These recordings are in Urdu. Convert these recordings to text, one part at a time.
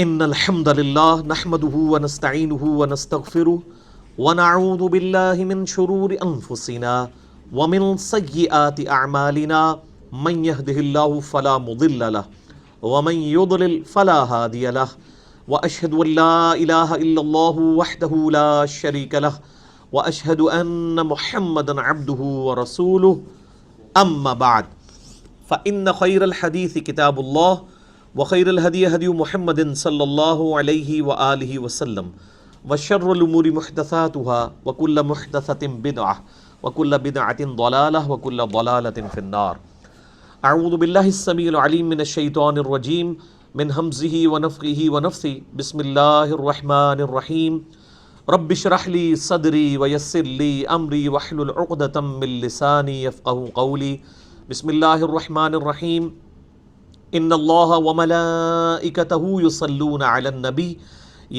ان الحمد للہ نحمده ونستعینه ونستغفره ونعوذ باللہ من شرور انفسنا ومن سیئات اعمالنا من يهده اللہ فلا مضل له ومن يضلل فلا هادی له واشهد ان لا الہ الا اللہ وحدہ لا شریک له واشهد ان محمدا عبدہ ورسولہ اما بعد فان خیر الحدیث کتاب اللہ وخیر الہدی ہدی محمد صلی اللہ علیہ وآلہ وسلم وشر الامور محدثاتها وکل محدثۃ بدعہ وکل بدعۃ ضلالہ وکل ضلالۃ فی النار۔ اعوذ باللہ السمیع العلیم من الشیطان الرجیم من ہمزہ ونفخہ ونفثہ بسم اللہ الرحمن الرحیم رب اشرح لی صدری ویسر لی امری واحلل عقدۃ من لسانی یفقہوا قولی۔ بسم اللہ الرحمن الرحیم ان اللہ وملائکتہ یصلون علی النبی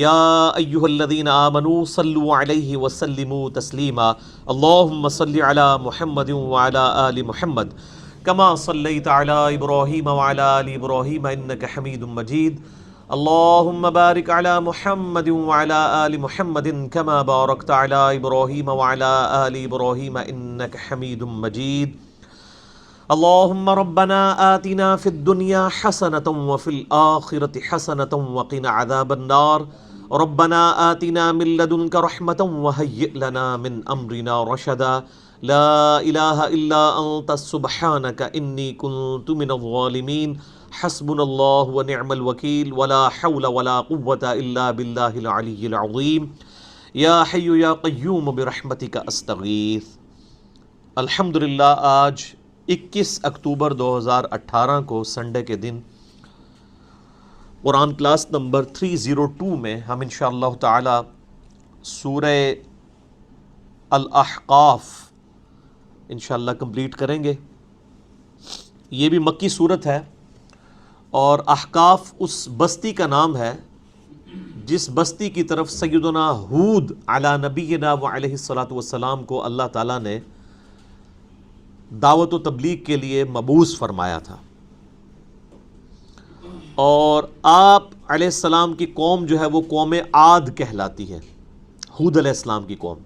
یا ایہا الذین آمنوا صلوا علیہ وسلموا تسلیما اللہم صل علی محمد وعلی آل محمد کما صلیت علی ابراہیم وعلی آل ابراہیم انک حمید مجید اللہم بارک علی محمد وعلی آل محمد کما بارکت علی ابراہیم وعلی آل ابراہیم انک حمید مجید۔ اللہم ربنا آتنا فی الدنیا حسنة وفی الآخرة حسنة وقنا عذاب النار ربنا آتنا من لدنک رحمة وہیئ لنا من امرنا رشدا لا الہ الا انت سبحانک انی کنت من الظالمین حسبنا اللہ ونعم الوکیل ولا حول ولا قوة الا باللہ العلی العظیم یا حی یا قیوم برحمتک استغیث۔ الحمدللہ آج 21 اکتوبر 2018 کو سنڈے کے دن قرآن کلاس نمبر 302 میں ہم انشاءاللہ تعالی سورہ الاحقاف انشاءاللہ کمپلیٹ کریں گے۔ یہ بھی مکی صورت ہے اور احقاف اس بستی کا نام ہے جس بستی کی طرف سیدنا ہود علی نبینا وعلیہ الصلاۃ والسلام کو اللہ تعالیٰ نے دعوت و تبلیغ کے لیے مبعوث فرمایا تھا، اور آپ علیہ السلام کی قوم جو ہے وہ قوم عاد کہلاتی ہے، ہود علیہ السلام کی قوم،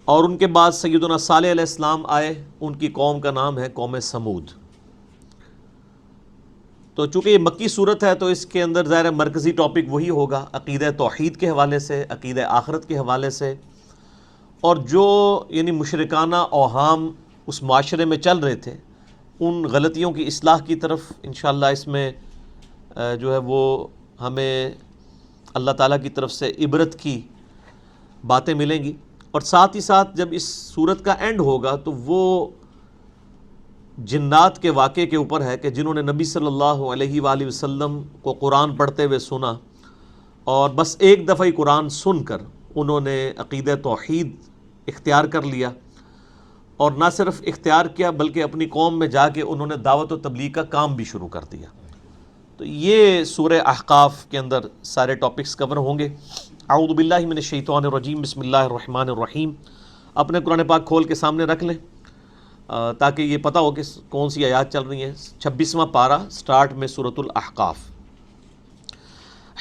اور ان کے بعد سیدنا صالح علیہ السلام آئے، ان کی قوم کا نام ہے قوم سمود۔ تو چونکہ یہ مکی صورت ہے تو اس کے اندر ظاہر مرکزی ٹاپک وہی ہوگا، عقیدہ توحید کے حوالے سے، عقیدہ آخرت کے حوالے سے، اور جو یعنی مشرکانہ اوہام اس معاشرے میں چل رہے تھے ان غلطیوں کی اصلاح کی طرف انشاءاللہ اس میں جو ہے وہ ہمیں اللہ تعالیٰ کی طرف سے عبرت کی باتیں ملیں گی، اور ساتھ ہی ساتھ جب اس صورت کا اینڈ ہوگا تو وہ جنات کے واقعے کے اوپر ہے کہ جنہوں نے نبی صلی اللہ علیہ وآلہ وسلم کو قرآن پڑھتے ہوئے سنا، اور بس ایک دفعہ ہی قرآن سن کر انہوں نے عقیدہ توحید اختیار کر لیا، اور نہ صرف اختیار کیا بلکہ اپنی قوم میں جا کے انہوں نے دعوت و تبلیغ کا کام بھی شروع کر دیا۔ تو یہ سورہ احقاف کے اندر سارے ٹاپکس کور ہوں گے۔ اعوذ باللہ من الشیطان الرجیم بسم اللہ الرحمن الرحیم۔ اپنے قرآن پاک کھول کے سامنے رکھ لیں تاکہ یہ پتہ ہو کہ کون سی آیات چل رہی ہیں۔ 26واں پارہ سٹارٹ میں سورۃ الاحقاف۔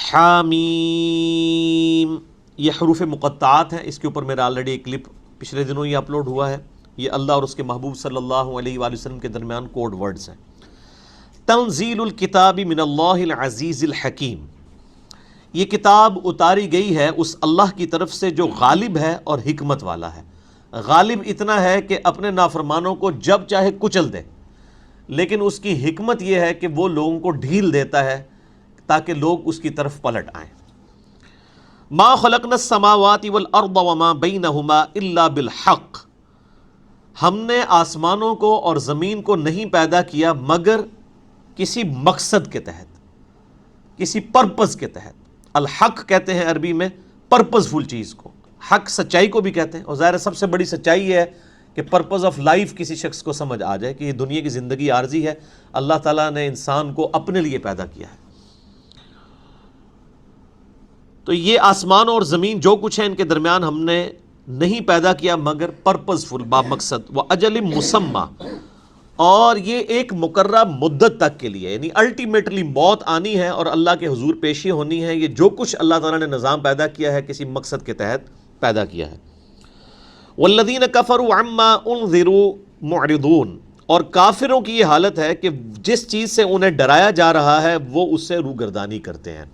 حامیم، یہ حروف مقطعات ہیں، اس کے اوپر میرا آلریڈی ایک کلپ پچھلے دنوں ہی اپلوڈ ہوا ہے۔ یہ اللہ اور اس کے محبوب صلی اللہ علیہ وآلہ وسلم کے درمیان کوڈ ورڈز ہیں۔ تنزیل الکتاب من اللہ العزیز الحکیم، یہ کتاب اتاری گئی ہے اس اللہ کی طرف سے جو غالب ہے اور حکمت والا ہے۔ غالب اتنا ہے کہ اپنے نافرمانوں کو جب چاہے کچل دے، لیکن اس کی حکمت یہ ہے کہ وہ لوگوں کو ڈھیل دیتا ہے تاکہ لوگ اس کی طرف پلٹ آئیں۔ ما خلقنا السماوات والارض وما بینہما الا بالحق، ہم نے آسمانوں کو اور زمین کو نہیں پیدا کیا مگر کسی مقصد کے تحت، کسی پرپز کے تحت۔ الحق کہتے ہیں عربی میں پرپز فل چیز کو، حق سچائی کو بھی کہتے ہیں، اور ظاہر سب سے بڑی سچائی یہ ہے کہ پرپز آف لائف کسی شخص کو سمجھ آ جائے کہ یہ دنیا کی زندگی عارضی ہے، اللہ تعالیٰ نے انسان کو اپنے لیے پیدا کیا ہے۔ تو یہ آسمان اور زمین جو کچھ ہے ان کے درمیان ہم نے نہیں پیدا کیا مگر پرپز فل، با مقصد، و اجل مسمى، اور یہ ایک مقررہ مدت تک کے لیے، یعنی الٹیمیٹلی موت آنی ہے اور اللہ کے حضور پیشی ہونی ہے. یہ جو کچھ اللہ تعالیٰ نے نظام پیدا کیا ہے کسی مقصد کے تحت پیدا کیا ہے. والذین کفروا عما انذروا معرضون، اور کافروں کی یہ حالت ہے کہ جس چیز سے انہیں ڈرایا جا رہا ہے وہ اس سے روگردانی کرتے ہیں.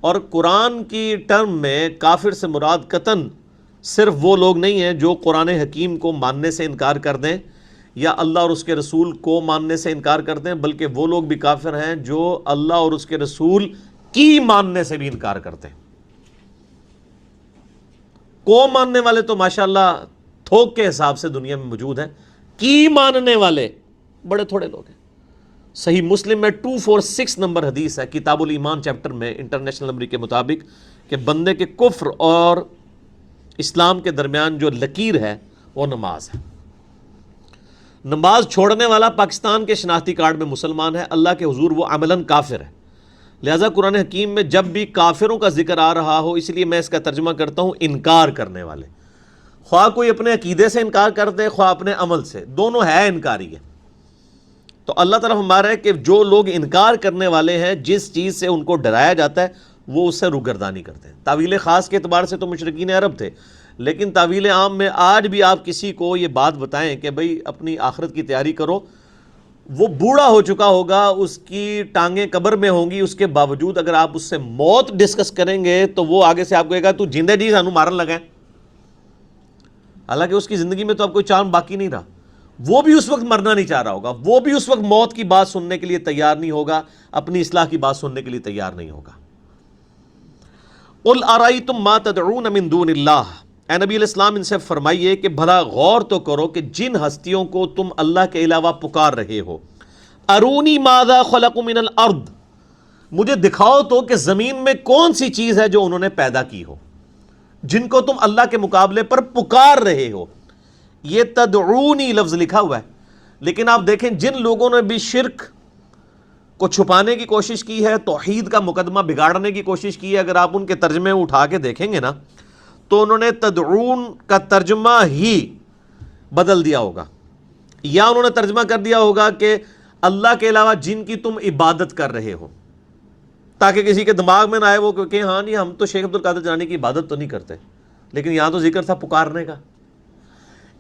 اور قرآن کی ٹرم میں کافر سے مراد قطعاً صرف وہ لوگ نہیں ہیں جو قرآن حکیم کو ماننے سے انکار کر دیں یا اللہ اور اس کے رسول کو ماننے سے انکار کر دیں، بلکہ وہ لوگ بھی کافر ہیں جو اللہ اور اس کے رسول کی ماننے سے بھی انکار کرتے ہیں. کو ماننے والے تو ماشاءاللہ تھوک کے حساب سے دنیا میں موجود ہیں، کی ماننے والے بڑے تھوڑے لوگ ہیں. صحیح مسلم میں 246 نمبر حدیث ہے کتاب الایمان چیپٹر میں انٹرنیشنل نمبر کے مطابق کہ بندے کے کفر اور اسلام کے درمیان جو لکیر ہے وہ نماز ہے. نماز چھوڑنے والا پاکستان کے شناختی کارڈ میں مسلمان ہے، اللہ کے حضور وہ عملاً کافر ہے. لہٰذا قرآن حکیم میں جب بھی کافروں کا ذکر آ رہا ہو، اس لیے میں اس کا ترجمہ کرتا ہوں انکار کرنے والے. خواہ کوئی اپنے عقیدے سے انکار کر دے خواہ اپنے عمل سے، دونوں ہے انکاری ہے. تو اللہ تعالیٰ ہمارا ہے کہ جو لوگ انکار کرنے والے ہیں جس چیز سے ان کو ڈرایا جاتا ہے وہ اس سے روگردانی کرتے ہیں. تعویل خاص کے اعتبار سے تو مشرکین عرب تھے، لیکن تعویل عام میں آج بھی آپ کسی کو یہ بات بتائیں کہ بھئی اپنی آخرت کی تیاری کرو، وہ بوڑھا ہو چکا ہوگا، اس کی ٹانگیں قبر میں ہوں گی، اس کے باوجود اگر آپ اس سے موت ڈسکس کریں گے تو وہ آگے سے آپ کو کہے گا تو جندے جی سانو مارن لگا ہے. حالانکہ اس کی زندگی میں تو اب کوئی چان باقی نہیں رہا. وہ بھی اس وقت مرنا نہیں چاہ رہا ہوگا، وہ بھی اس وقت موت کی بات سننے کے لیے تیار نہیں ہوگا، اپنی اصلاح کی بات سننے کے لیے تیار نہیں ہوگا. قل ارأیتم ما تدعون من دون اللہ، اے نبی علیہ السلام ان سے فرمائیے کہ بھلا غور تو کرو کہ جن ہستیوں کو تم اللہ کے علاوہ پکار رہے ہو، ارونی ماذا خلقوا من الارض، مجھے دکھاؤ تو کہ زمین میں کون سی چیز ہے جو انہوں نے پیدا کی ہو، جن کو تم اللہ کے مقابلے پر پکار رہے ہو. یہ تدعونی لفظ لکھا ہوا ہے، لیکن آپ دیکھیں جن لوگوں نے بھی شرک کو چھپانے کی کوشش کی ہے، توحید کا مقدمہ بگاڑنے کی کوشش کی ہے، اگر آپ ان کے ترجمے اٹھا کے دیکھیں گے نا تو انہوں نے تدعون کا ترجمہ ہی بدل دیا ہوگا، یا انہوں نے ترجمہ کر دیا ہوگا کہ اللہ کے علاوہ جن کی تم عبادت کر رہے ہو، تاکہ کسی کے دماغ میں نہ آئے وہ کہ ہاں نہیں ہم تو شیخ عبد القادر جیلانی کی عبادت تو نہیں کرتے، لیکن یہاں تو ذکر تھا پکارنے کا.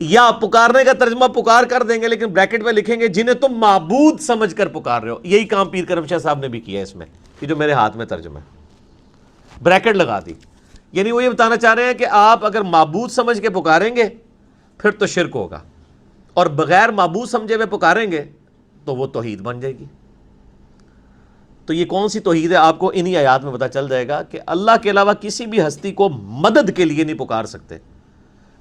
یا پکارنے کا ترجمہ پکار کر دیں گے لیکن بریکٹ میں لکھیں گے جنہیں تم معبود سمجھ کر پکار رہے ہو. یہی کام پیر کرم شاہ صاحب نے بھی کیا ہے اس میں، یہ جو میرے ہاتھ میں ترجمہ ہے، بریکٹ لگا دی. یعنی وہ یہ بتانا چاہ رہے ہیں کہ آپ اگر معبود سمجھ کے پکاریں گے پھر تو شرک ہوگا، اور بغیر معبود سمجھے ہوئے پکاریں گے تو وہ توحید بن جائے گی. تو یہ کون سی توحید ہے آپ کو انہی آیات میں پتہ چل جائے گا کہ اللہ کے علاوہ کسی بھی ہستی کو مدد کے لیے نہیں پکار سکتے.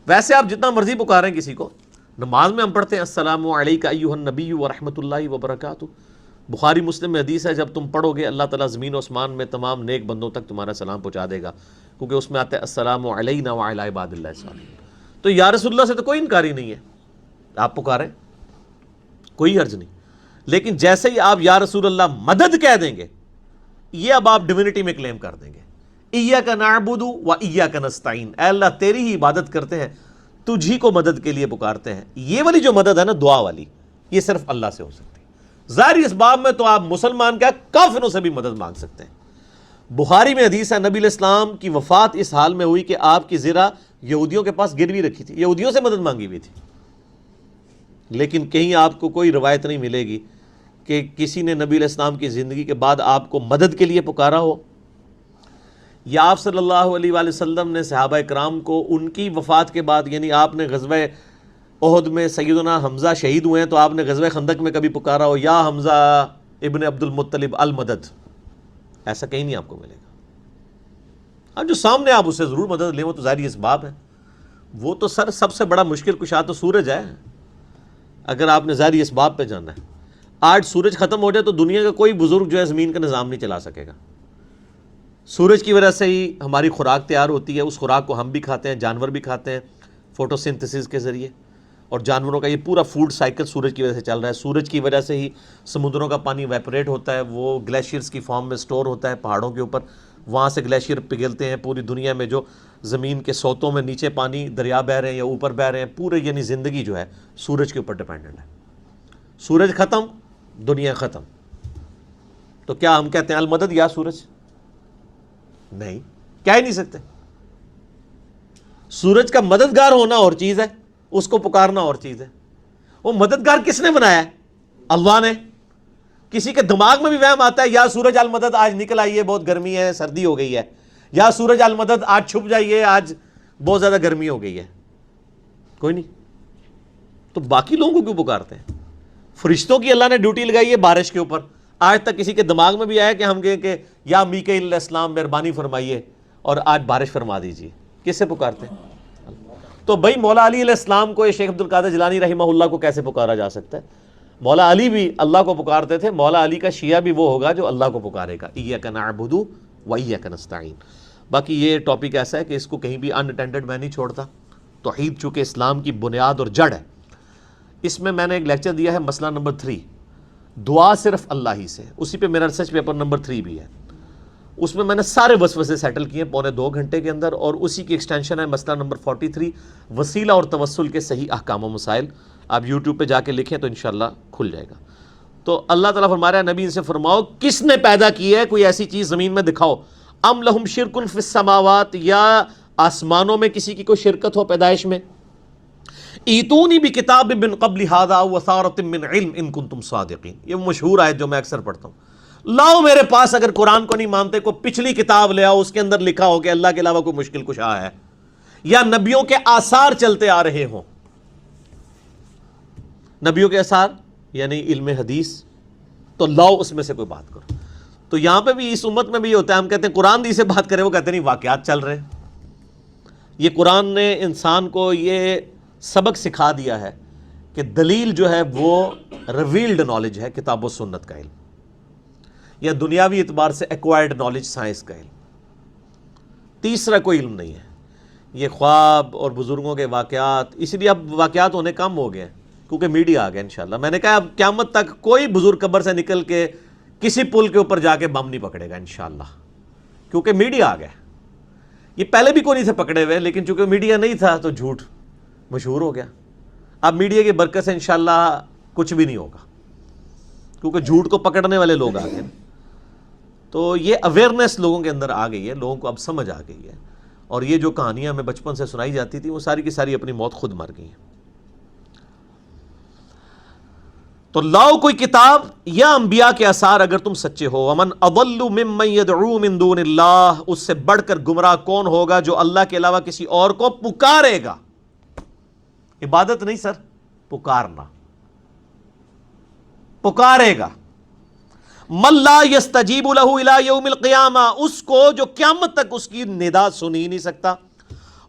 ویسے آپ جتنا مرضی پکاریں کسی کو، نماز میں ہم پڑھتے ہیں السلام علیکہ ایھا النبی ورحمۃ اللہ وبرکاتہ، بخاری مسلم میں حدیث ہے جب تم پڑھو گے اللہ تعالیٰ زمین و آسمان میں تمام نیک بندوں تک تمہارا سلام پہنچا دے گا، کیونکہ اس میں آتا ہے السلام علینا وعلی عباد اللہ الصالحین. تو یا رسول اللہ سے تو کوئی انکاری نہیں ہے، آپ پکاریں کوئی حرج نہیں. لیکن جیسے ہی آپ یا رسول اللہ مدد کہہ دیں گے، یہ اب آپ ڈیوینٹی میں کلیم کر دیں گے. ایاک نعبد و ایاک نستعین، اے اللہ تیری ہی عبادت کرتے ہیں، تجھی کو مدد کے لیے پکارتے ہیں. یہ والی جو مدد ہے نا دعا والی، یہ صرف اللہ سے ہو سکتی ہے. ظاہری اسباب میں تو آپ مسلمان کیا کافروں سے بھی مدد مانگ سکتے ہیں. بخاری میں حدیث ہے نبی علیہ السلام کی وفات اس حال میں ہوئی کہ آپ کی زرہ یہودیوں کے پاس گروی رکھی تھی، یہودیوں سے مدد مانگی ہوئی تھی. لیکن کہیں آپ کو کوئی روایت نہیں ملے گی کہ کسی نے نبی علیہ السلام کی زندگی کے بعد آپ کو مدد کے لیے پکارا ہو، یا آپ صلی اللہ علیہ وآلہ وسلم نے صحابہ کرام کو ان کی وفات کے بعد، یعنی آپ نے غزوہ احد میں سیدنا حمزہ شہید ہوئے ہیں تو آپ نے غزوہ خندق میں کبھی پکارا ہو یا حمزہ ابن عبد المطلب المدد، ایسا کہیں نہیں آپ کو ملے گا. اب جو سامنے آپ اسے ضرور مدد لیں وہ تو ظاہری اسباب ہے، وہ تو سب سے بڑا مشکل کشا تو سورج ہے اگر آپ نے ظاہری اسباب پہ جانا ہے. آج سورج ختم ہو جائے تو دنیا کا کوئی بزرگ جو ہے زمین کا نظام نہیں چلا سکے گا. سورج کی وجہ سے ہی ہماری خوراک تیار ہوتی ہے، اس خوراک کو ہم بھی کھاتے ہیں، جانور بھی کھاتے ہیں فوٹو سنتھسس کے ذریعے، اور جانوروں کا یہ پورا فوڈ سائیکل سورج کی وجہ سے چل رہا ہے. سورج کی وجہ سے ہی سمندروں کا پانی ویپوریٹ ہوتا ہے، وہ گلیشیئرز کی فارم میں سٹور ہوتا ہے پہاڑوں کے اوپر، وہاں سے گلیشیئر پگھلتے ہیں. پوری دنیا میں جو زمین کے سوتوں میں نیچے پانی دریا بہہ رہے ہیں یا اوپر بہہ رہے ہیں، پورے یعنی زندگی جو ہے سورج کے اوپر ڈیپینڈنٹ ہے. سورج ختم، دنیا ختم، تو کیا ہم کہتے ہیں المدد یا سورج؟ نہیں، کہہ ہی نہیں سکتے۔ سورج کا مددگار ہونا اور چیز ہے، اس کو پکارنا اور چیز ہے۔ وہ مددگار کس نے بنایا ہے؟ اللہ نے۔ کسی کے دماغ میں بھی وہم آتا ہے یا سورج المدد آج نکل آئیے، بہت گرمی ہے، سردی ہو گئی ہے، یا سورج المدد آج چھپ جائیے، آج بہت زیادہ گرمی ہو گئی ہے؟ کوئی نہیں۔ تو باقی لوگوں کو کیوں پکارتے ہیں؟ فرشتوں کی اللہ نے ڈیوٹی لگائی ہے بارش کے اوپر، آج تک کسی کے دماغ میں بھی آیا کہ ہم کہیں کہ یا میکائیل علیہ السلام مہربانی فرمائیے اور آج بارش فرما دیجیے؟ کس سے پکارتے ہیں؟ تو بھائی مولا علی علیہ السلام کو شیخ عبد القادر جیلانی رحمہ اللہ کو کیسے پکارا جا سکتا ہے؟ مولا علی بھی اللہ کو پکارتے تھے، مولا علی کا شیعہ بھی وہ ہوگا جو اللہ کو پکارے گا، ایاک نعبد و ایاک نستعین۔ باقی یہ ٹاپک ایسا ہے کہ اس کو کہیں بھی ان اٹینڈڈ میں نہیں چھوڑتا۔ توحید چونکہ اسلام کی بنیاد اور جڑ ہے۔ اس میں نے ایک لیکچر دیا ہے، مسئلہ نمبر 3، دعا صرف اللہ ہی سے، اسی پہ میرا ریسرچ پیپر نمبر 3 بھی ہے۔ اس میں نے سارے وسوسے سیٹل کیے پونے 2 گھنٹے کے اندر، اور اسی کی ایکسٹینشن ہے مسئلہ نمبر 43، وسیلہ اور توسل کے صحیح احکام و مسائل۔ آپ یوٹیوب پہ جا کے لکھیں تو انشاءاللہ کھل جائے گا۔ تو اللہ تعالیٰ فرما رہا ہے نبی ان سے فرماؤ کس نے پیدا کی ہے، کوئی ایسی چیز زمین میں دکھاؤ، ام لہم شرک فی السماوات، یا آسمانوں میں کسی کی کوئی شرکت ہو پیدائش میں، ایتونی بکتاب من قبل ھذا وثارۃ من علم ان کنتم صادقین، یہ مشہور آیت جو میں اکثر پڑھتا ہوں، لاؤ میرے پاس، اگر قرآن کو نہیں مانتے کو پچھلی کتاب لے آؤ، اس کے اندر لکھا ہو کہ اللہ کے علاوہ کوئی مشکل کشا ہے، یا نبیوں کے آثار چلتے آ رہے ہوں۔ نبیوں کے آثار یعنی علم حدیث، تو لاؤ اس میں سے کوئی بات کرو۔ تو یہاں پہ بھی اس امت میں بھی ہوتا ہے، ہم کہتے ہیں قرآن دی سے بات کرے، وہ کہتے ہیں نہیں واقعات چل رہے ہیں۔ یہ قرآن نے انسان کو یہ سبق سکھا دیا ہے کہ دلیل جو ہے وہ ریویلڈ نالج ہے، کتاب و سنت کا علم، یا دنیاوی اعتبار سے ایکوائرڈ نالج، سائنس کا علم۔ تیسرا کوئی علم نہیں ہے۔ یہ خواب اور بزرگوں کے واقعات، اس لیے اب واقعات ہونے کم ہو گئے ہیں کیونکہ میڈیا آ گیا انشاءاللہ۔ میں نے کہا اب قیامت تک کوئی بزرگ قبر سے نکل کے کسی پل کے اوپر جا کے بم نہیں پکڑے گا انشاءاللہ، کیونکہ میڈیا آ گیا۔ یہ پہلے بھی کوئی نہیں تھے پکڑے ہوئے، لیکن چونکہ میڈیا نہیں تھا تو جھوٹ مشہور ہو گیا۔ اب میڈیا کی برکت سے انشاءاللہ کچھ بھی نہیں ہوگا، کیونکہ جھوٹ کو پکڑنے والے لوگ آ گئے۔ تو یہ اویئرنیس لوگوں کے اندر آ گئی ہے، لوگوں کو اب سمجھ آ گئی ہے، اور یہ جو کہانیاں ہمیں بچپن سے سنائی جاتی تھی وہ ساری کی ساری اپنی موت خود مر گئی ہیں۔ تو لاؤ کوئی کتاب یا انبیاء کے آثار اگر تم سچے ہو۔ ومن اضل ممن يدعو من دون اللہ، اس سے بڑھ کر گمراہ کون ہوگا جو اللہ کے علاوہ کسی اور کو پکارے گا۔ عبادت نہیں سر، پکارنا، پکارے گا۔ من لا يستجیب له الى یوم القیامہ، اس کو جو قیامت تک اس کی ندا سن ہی نہیں سکتا۔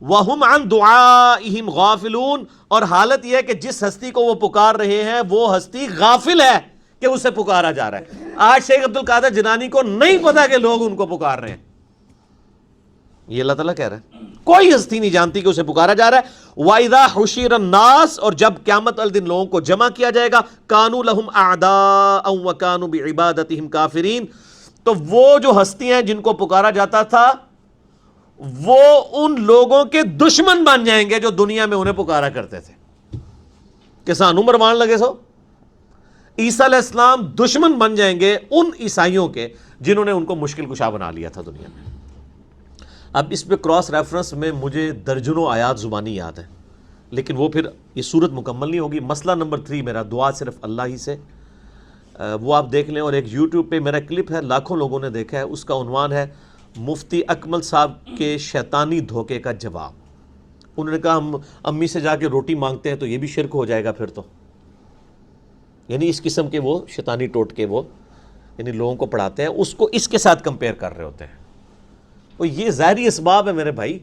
وَهُمْ عَنْ دُعَائِهِمْ غَافِلُونَ، اور حالت یہ ہے کہ جس ہستی کو وہ پکار رہے ہیں وہ ہستی غافل ہے کہ اسے پکارا جا رہا ہے۔ آج شیخ عبد القادر جیلانی کو نہیں پتا کہ لوگ ان کو پکار رہے ہیں، یہ اللہ تعالیٰ کہہ رہا ہے۔ کوئی ہستی نہیں جانتی کہ اسے پکارا جا رہا ہے۔ وَإِذَا حُشِرَ النَّاسُ، اور جب قیامت والے دن لوگوں کو جمع کیا جائے گا، كَانُوا لَهُمْ أَعْدَاءً وَكَانُوا بِعِبَادَتِهِمْ كَافِرِينَ، تو وہ جو ہستیاں جن کو پکارا جاتا تھا وہ ان لوگوں کے دشمن بن جائیں گے جو دنیا میں انہیں پکارا کرتے تھے کہ سانو مرمان لگے سو۔ عیسیٰ علیہ السلام دشمن بن جائیں گے ان عیسائیوں کے جنہوں نے ان کو مشکل کشا بنا لیا تھا دنیا میں۔ اب اس پہ کراس ریفرنس میں مجھے درجنوں آیات زبانی یاد ہیں، لیکن وہ پھر یہ صورت مکمل نہیں ہوگی۔ مسئلہ نمبر 3 میرا، دعا صرف اللہ ہی سے، وہ آپ دیکھ لیں۔ اور ایک یوٹیوب پہ میرا کلپ ہے، لاکھوں لوگوں نے دیکھا ہے، اس کا عنوان ہے مفتی اکمل صاحب کے شیطانی دھوکے کا جواب۔ انہوں نے کہا ہم امی سے جا کے روٹی مانگتے ہیں تو یہ بھی شرک ہو جائے گا پھر تو، یعنی اس قسم کے وہ شیطانی ٹوٹکے وہ یعنی لوگوں کو پڑھاتے ہیں، اس کو اس کے ساتھ کمپیئر کر رہے ہوتے ہیں۔ وہ یہ ظاہری اسباب ہے میرے بھائی،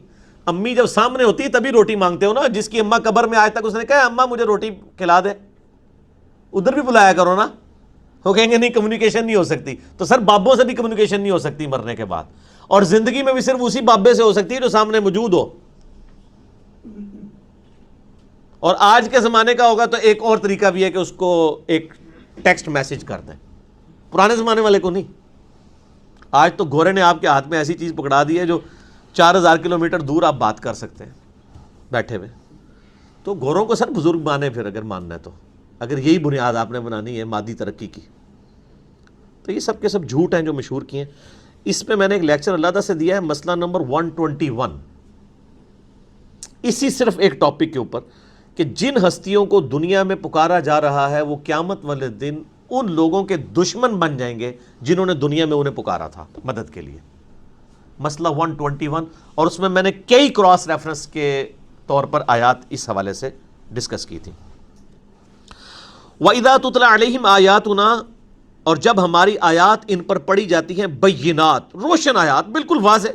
امی جب سامنے ہوتی ہے تبھی روٹی مانگتے ہو نا۔ جس کی اماں قبر میں آج تک اس نے کہا اماں مجھے روٹی کھلا دے، ادھر بھی بلایا کرو نا۔ وہ کہیں گے نہیں کمیونیکیشن نہیں ہو سکتی، تو سر بابوں سے بھی کمیونیکیشن نہیں ہو سکتی مرنے کے بعد، اور زندگی میں بھی صرف اسی بابے سے ہو سکتی ہے جو سامنے موجود ہو۔ اور آج کے زمانے کا ہوگا تو ایک اور طریقہ بھی ہے کہ اس کو ایک ٹیکسٹ میسج کر دیں، پرانے زمانے والے کو نہیں۔ آج تو گورے نے آپ کے ہاتھ میں ایسی چیز پکڑا دی ہے جو 4000 کلومیٹر دور آپ بات کر سکتے ہیں بیٹھے ہوئے۔ تو گوروں کو سر بزرگ مانے پھر اگر ماننا ہے تو، اگر یہی بنیاد آپ نے بنانی ہے مادی ترقی کی، تو یہ سب کے سب جھوٹ ہیں جو مشہور کیے ہیں۔ اس پہ میں نے ایک لیکچر علیحدہ سے دیا ہے، مسئلہ نمبر 121، اسی صرف ایک ٹاپک کے اوپر، کہ جن ہستیوں کو دنیا میں پکارا جا رہا ہے وہ قیامت والے دن ان لوگوں کے دشمن بن جائیں گے جنہوں نے دنیا میں انہیں پکارا تھا مدد کے لیے۔ مسئلہ 121، اور اس میں نے کئی کراس ریفرنس کے طور پر آیات اس حوالے سے ڈسکس کی تھی۔ وَإِذَا تُتْلَى عَلَيْهِمْ آيَاتُنَا، اور جب ہماری آیات ان پر پڑھی جاتی ہیں، بینات، روشن آیات، بالکل واضح،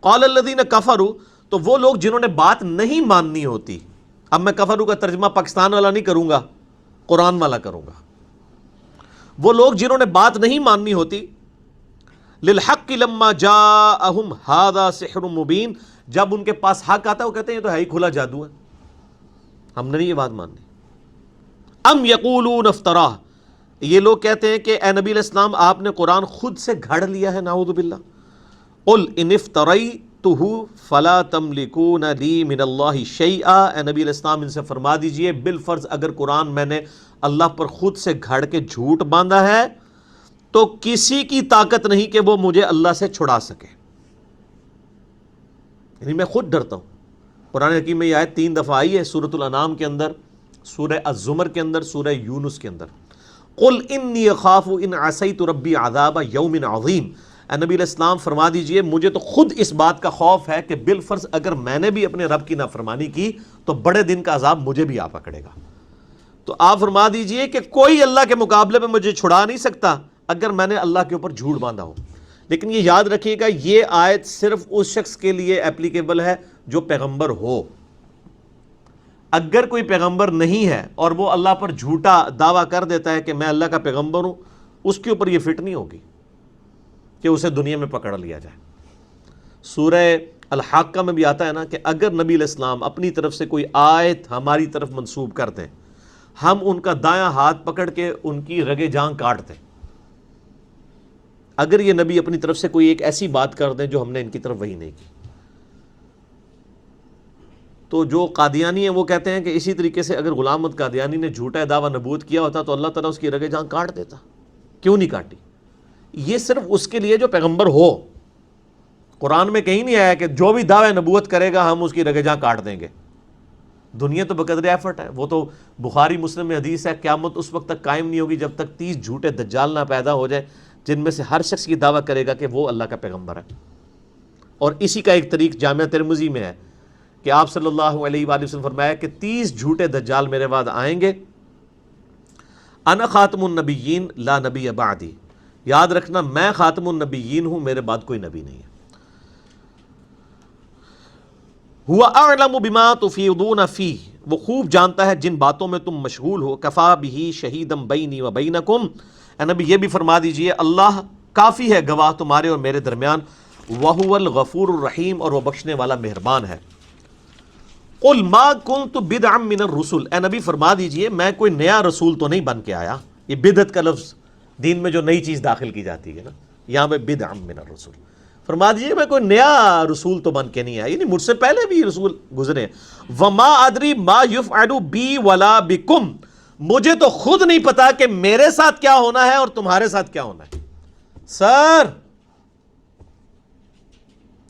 قال الذین کفروا، تو وہ لوگ جنہوں نے بات نہیں ماننی ہوتی، اب میں کفروا کا ترجمہ پاکستان والا نہیں کروں گا، قرآن والا کروں گا، وہ لوگ جنہوں نے بات نہیں ماننی ہوتی، للحق لما جاءہم ھذا سحر مبین، جب ان کے پاس حق آتا ہے وہ کہتے ہیں یہ تو ہے ہی کھلا جادو ہے، ہم نے نہیں یہ بات ماننی۔ ام یقولون افتراہ، یہ لوگ کہتے ہیں کہ اے نبی علیہ السلام آپ نے قرآن خود سے گھڑ لیا ہے، نعوذ باللہ۔ قل ان افتریتہ فلا تملکون لی من اللہ شیئا، اے نبی علیہ السلام ان سے فرما دیجئے بالفرض اگر قرآن میں نے اللہ پر خود سے گھڑ کے جھوٹ باندھا ہے تو کسی کی طاقت نہیں کہ وہ مجھے اللہ سے چھڑا سکے، یعنی میں خود ڈرتا ہوں۔ قرآن حکیم میں یہ آیت 3 دفعہ آئی ہے، سورۃ الانعام کے اندر، سورہ الزمر کے اندر، سورہ یونس کے اندر۔ قل انی اخاف ان عصیت ربی عذاب یوم عظیم، اے نبی علیہ السلام فرما دیجئے مجھے تو خود اس بات کا خوف ہے کہ بالفرض اگر میں نے بھی اپنے رب کی نافرمانی کی تو بڑے دن کا عذاب مجھے بھی آ پکڑے گا۔ تو آپ فرما دیجئے کہ کوئی اللہ کے مقابلے میں مجھے چھڑا نہیں سکتا اگر میں نے اللہ کے اوپر جھوٹ باندھا ہو۔ لیکن یہ یاد رکھیے گا یہ آیت صرف اس شخص کے لیے اپلیکیبل ہے جو پیغمبر ہو۔ اگر کوئی پیغمبر نہیں ہے اور وہ اللہ پر جھوٹا دعویٰ کر دیتا ہے کہ میں اللہ کا پیغمبر ہوں، اس کے اوپر یہ فٹ نہیں ہوگی کہ اسے دنیا میں پکڑ لیا جائے۔ سورہ الحاقہ میں بھی آتا ہے نا کہ اگر نبی علیہ السلام اپنی طرف سے کوئی آیت ہماری طرف منسوب کر دیں، ہم ان کا دایاں ہاتھ پکڑ کے ان کی رگے جان کاٹ دیں۔ اگر یہ نبی اپنی طرف سے کوئی ایک ایسی بات کر دیں جو ہم نے ان کی طرف وہی نہیں کی۔ تو جو قادیانی ہیں وہ کہتے ہیں کہ اسی طریقے سے اگر غلام احمد قادیانی نے جھوٹا دعویٰ نبوت کیا ہوتا تو اللہ تعالیٰ اس کی رگے جان کاٹ دیتا، کیوں نہیں کاٹی؟ یہ صرف اس کے لیے جو پیغمبر ہو۔ قرآن میں کہیں نہیں آیا کہ جو بھی دعوی نبوت کرے گا ہم اس کی رگے جان کاٹ دیں گے۔ دنیا تو بقدر ایفرٹ ہے، وہ تو بخاری مسلم میں حدیث ہے قیامت اس وقت تک قائم نہیں ہوگی جب تک 30 جھوٹے دجال نہ پیدا ہو جائے جن میں سے ہر شخص یہ دعویٰ کرے گا کہ وہ اللہ کا پیغمبر ہے۔ اور اسی کا ایک طریق جامعہ ترمذی میں ہے کہ آپ صلی اللہ علیہ وآلہ وسلم فرمایا کہ 30 جھوٹے دجال میرے بعد آئیں گے، انا خاتم النبیین لا نبی بعدی، یاد رکھنا میں خاتم النبیین ہوں، میرے بعد کوئی نبی نہیں ہے۔ هو اعلم بما تفیضون فیہ، وہ خوب جانتا ہے جن باتوں میں تم مشغول ہو، کفا بہ شہیدا بینی و بینکم، اے نبی یہ بھی فرما دیجئے اللہ کافی ہے گواہ تمہارے اور میرے درمیان، وہو الغفور الرحیم، اور وہ بخشنے والا مہربان ہے۔ قل ما کنت بدعا من الرسل، اے نبی فرما دیجئے میں کوئی نیا رسول تو نہیں بن کے آیا۔ یہ بدعت کا لفظ دین میں جو نئی چیز داخل کی جاتی ہے نا، یہاں پہ بدعا من الرسل، فرما دیجئے میں کوئی نیا رسول تو بن کے نہیں آیا، یعنی مجھ سے پہلے بھی رسول گزرے ہیں۔ وما ادری ما یفعل بی ولا بکم، مجھے تو خود نہیں پتا کہ میرے ساتھ کیا ہونا ہے اور تمہارے ساتھ کیا ہونا ہے۔ سر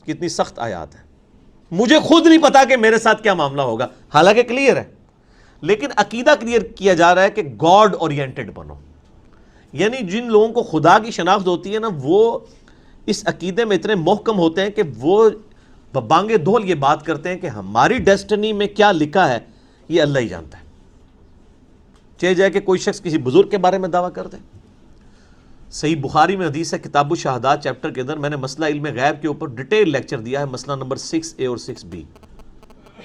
کتنی سخت آیات ہے، مجھے خود نہیں پتا کہ میرے ساتھ کیا معاملہ ہوگا، حالانکہ کلیئر ہے، لیکن عقیدہ کلیئر کیا جا رہا ہے کہ گاڈ اورینٹڈ بنو، یعنی جن لوگوں کو خدا کی شناخت ہوتی ہے نا وہ اس عقیدے میں اتنے محکم ہوتے ہیں کہ وہ بانگے دھول یہ بات کرتے ہیں کہ ہماری ڈیسٹنی میں کیا لکھا ہے یہ اللہ ہی جانتا ہے، چاہے جائے کہ کوئی شخص کسی بزرگ کے بارے میں دعویٰ کر دے۔ صحیح بخاری میں حدیث ہے کتاب الشہادات چیپٹر کے اندر، میں نے مسئلہ علم غیب کے اوپر ڈیٹیل لیکچر دیا ہے، مسئلہ نمبر 6A اور 6B،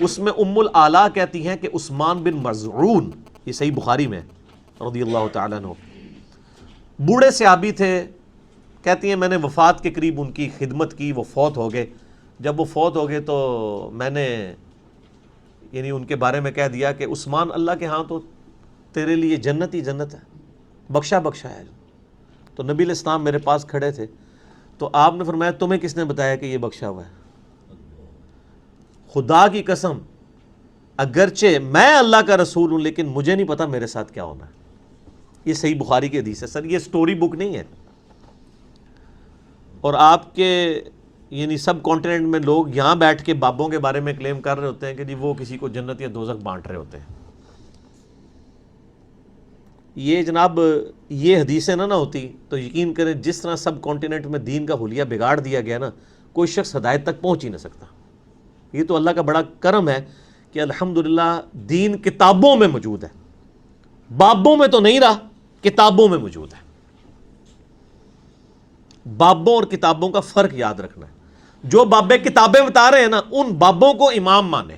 اس میں ام الاعلیٰ کہتی ہیں کہ عثمان بن مظعون، یہ صحیح بخاری میں رضی اللہ تعالیٰ عنہ، بوڑھے صحابی تھے، کہتی ہیں میں نے وفات کے قریب ان کی خدمت کی، وہ فوت ہو گئے، جب وہ فوت ہو گئے تو میں نے یعنی ان کے بارے میں کہہ دیا کہ عثمان اللہ کے ہاں تو تیرے لیے جنت ہی جنت ہے، بخشا بخشا ہے۔ تو نبی علیہ السلام میرے پاس کھڑے تھے تو آپ نے فرمایا تمہیں کس نے بتایا کہ یہ بخشا ہوا ہے؟ خدا کی قسم اگرچہ میں اللہ کا رسول ہوں لیکن مجھے نہیں پتا میرے ساتھ کیا ہونا ہے. یہ صحیح بخاری کی حدیث ہے سر, یہ سٹوری بک نہیں ہے. اور آپ کے یعنی سب کانٹیننٹ میں لوگ یہاں بیٹھ کے بابوں کے بارے میں کلیم کر رہے ہوتے ہیں کہ جی وہ کسی کو جنت یا دوزخ بانٹ رہے ہوتے ہیں. یہ جناب یہ حدیثیں نہ ہوتی تو یقین کریں جس طرح سب کانٹیننٹ میں دین کا حلیہ بگاڑ دیا گیا نا, کوئی شخص ہدایت تک پہنچ ہی نہ سکتا. یہ تو اللہ کا بڑا کرم ہے کہ الحمدللہ دین کتابوں میں موجود ہے, بابوں میں تو نہیں رہا, کتابوں میں موجود ہے. بابوں اور کتابوں کا فرق یاد رکھنا ہے. جو بابے کتابیں بتا رہے ہیں نا ان بابوں کو امام مانے,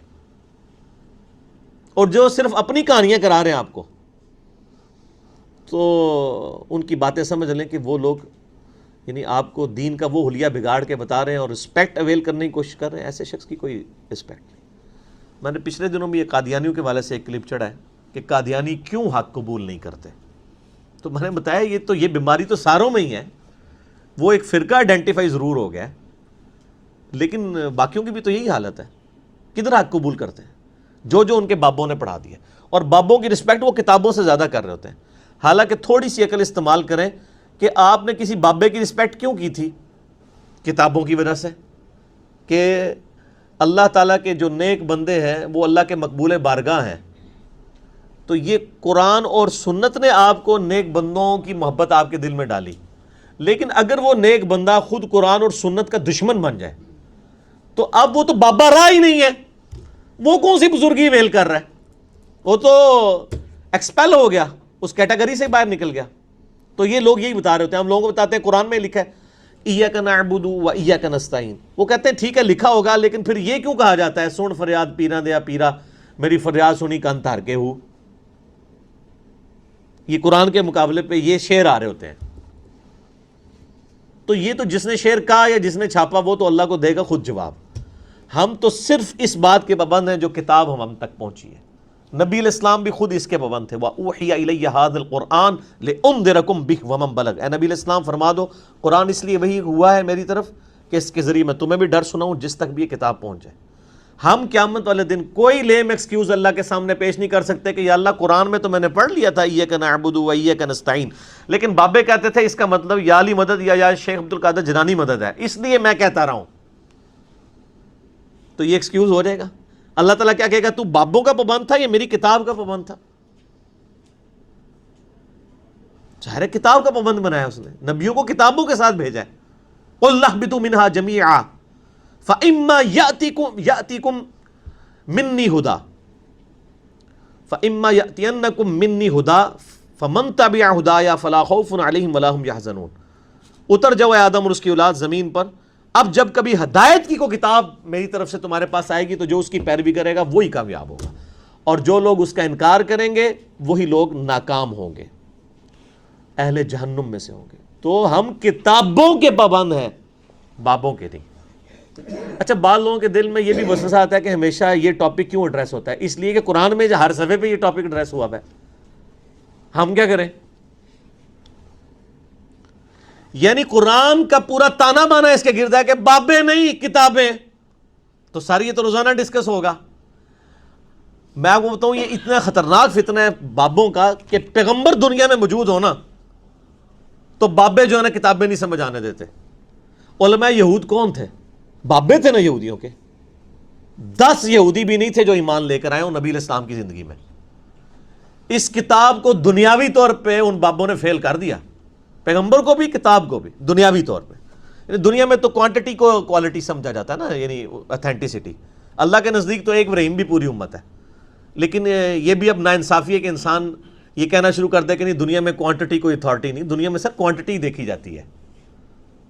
اور جو صرف اپنی کہانیاں کرا رہے ہیں آپ کو تو ان کی باتیں سمجھ لیں کہ وہ لوگ یعنی آپ کو دین کا وہ حلیہ بگاڑ کے بتا رہے ہیں اور رسپیکٹ اویل کرنے کی کوشش کر رہے ہیں. ایسے شخص کی کوئی رسپیکٹ نہیں. میں نے پچھلے دنوں میں یہ قادیانیوں کے والے سے ایک کلپ چڑھا ہے کہ قادیانی کیوں حق قبول نہیں کرتے, تو میں نے بتایا یہ بیماری تو ساروں میں ہی ہے. وہ ایک فرقہ آئیڈینٹیفائی ضرور ہو گیا ہے لیکن باقیوں کی بھی تو یہی حالت ہے. کدھر حق قبول کرتے ہیں؟ جو ان کے بابوں نے پڑھا دیا, اور بابوں کی رسپیکٹ وہ کتابوں سے زیادہ کر رہے ہوتے ہیں. حالانکہ تھوڑی سی عقل استعمال کریں کہ آپ نے کسی بابے کی رسپیکٹ کیوں کی تھی؟ کتابوں کی وجہ سے کہ اللہ تعالیٰ کے جو نیک بندے ہیں وہ اللہ کے مقبول بارگاہ ہیں. تو یہ قرآن اور سنت نے آپ کو نیک بندوں کی محبت آپ کے دل میں ڈالی. لیکن اگر وہ نیک بندہ خود قرآن اور سنت کا دشمن بن جائے تو اب وہ تو بابا رہا ہی نہیں ہے. وہ کون سی بزرگی ویل کر رہا ہے؟ وہ تو ایکسپیل ہو گیا, اس کیٹیگری سے باہر نکل گیا. تو یہ لوگ یہی بتا رہے ہوتے ہیں. ہم لوگوں کو بتاتے ہیں قرآن میں لکھا ہے ایاک نعبد و ایاک نستعین. وہ کہتے ہیں ٹھیک ہے لکھا ہوگا لیکن پھر یہ کیوں کہا جاتا ہے سن فریاد پیرا دیا پیرا, میری فریاد سنی کان تار کے ہوں. یہ قرآن کے مقابلے پہ یہ شعر آ رہے ہوتے ہیں. تو یہ تو جس نے شعر کہا یا جس نے چھاپا وہ تو اللہ کو دے گا خود جواب. ہم تو صرف اس بات کے پابند ہیں جو کتاب ہم تک پہنچی ہے. نبی علیہ السلام بھی خود اس کے پابند تھے. وَأُوحِيَ إِلَيَّ هَذَا الْقُرْآنُ لِأُنذِرَكُمْ بِهِ وَمَنْ بَلَغَ. اے نبی علیہ السلام فرما دو قرآن اس لیے وحی ہوا ہے میری طرف کہ اس کے ذریعے میں تمہیں بھی ڈر سناؤں جس تک بھی یہ کتاب پہنچ جائے. ہم قیامت والے دن کوئی لیم ایکسکیوز اللہ کے سامنے پیش نہیں کر سکتے کہ یا اللہ قرآن میں تو میں نے پڑھ لیا تھا ایاک نعبد و ایاک نستعین, لیکن بابے کہتے تھے اس کا مطلب یا علی مدد یا شیخ عبد القادر جنانی مدد ہے اس لیے میں کہتا رہا ہوں. تو یہ ایکسکیوز ہو جائے گا. اللہ تعالیٰ کیا کہے گا تو بابوں کا پابند تھا یا میری کتاب کا پابند تھا؟ ظاہر کتاب کا پابند بنایا اس نے, نبیوں کو کتابوں کے ساتھ بھیجا ہے. قُلْ اهْبِطُوا مِنْهَا جَمِيعًا فَإِمَّا يَأْتِكُمْ مِنِّي هُدًى فَإِمَّا يَأْتِيَنَّكُمْ مِنِّي هُدًى فَمَنْ تَبِعَ هُدَايَ فَلَا خَوْفٌ عَلَيْهِمْ وَلَا هُمْ يَحْزَنُونَ. اتر جاؤ اے آدم اور اس کی اولاد زمین پر, اب جب کبھی ہدایت کی کوئی کتاب میری طرف سے تمہارے پاس آئے گی تو جو اس کی پیروی کرے گا وہی کامیاب ہوگا, اور جو لوگ اس کا انکار کریں گے وہی لوگ ناکام ہوں گے, اہل جہنم میں سے ہوں گے. تو ہم کتابوں کے پابند ہیں, بابوں کے نہیں. اچھا بعض لوگوں کے دل میں یہ بھی وسوسہ آتا ہے کہ ہمیشہ یہ ٹاپک کیوں ایڈریس ہوتا ہے؟ اس لیے کہ قرآن میں ہر صفحے پہ یہ ٹاپک ایڈریس ہوا ہے. ہم کیا کریں؟ یعنی قرآن کا پورا تانا بانا اس کے گرد ہے کہ بابیں نہیں کتابیں, تو ساری یہ تو روزانہ ڈسکس ہوگا. میں آپ کو بتاؤں یہ اتنا خطرناک فتنہ ہے بابوں کا کہ پیغمبر دنیا میں موجود ہونا تو بابے جو ہے نا کتابیں نہیں سمجھ آنے دیتے. علماء یہود کون تھے؟ بابے تھے نا یہودیوں کے. 10 یہودی بھی نہیں تھے جو ایمان لے کر آئے ہوں نبی علیہ السلام کی زندگی میں. اس کتاب کو دنیاوی طور پہ ان بابوں نے فیل کر دیا, پیغمبر کو بھی کتاب کو بھی دنیاوی طور پہ. یعنی دنیا میں تو کوانٹٹی کو کوالٹی سمجھا جاتا ہے نا, یعنی اتھینٹسٹی. اللہ کے نزدیک تو ایک ابراہیم بھی پوری امت ہے, لیکن یہ بھی اب ناانصافی ہے کہ انسان یہ کہنا شروع کر دے کہ نہیں دنیا میں کوانٹٹی کوئی اتھارٹی نہیں. دنیا میں سر کوانٹٹی دیکھی جاتی ہے.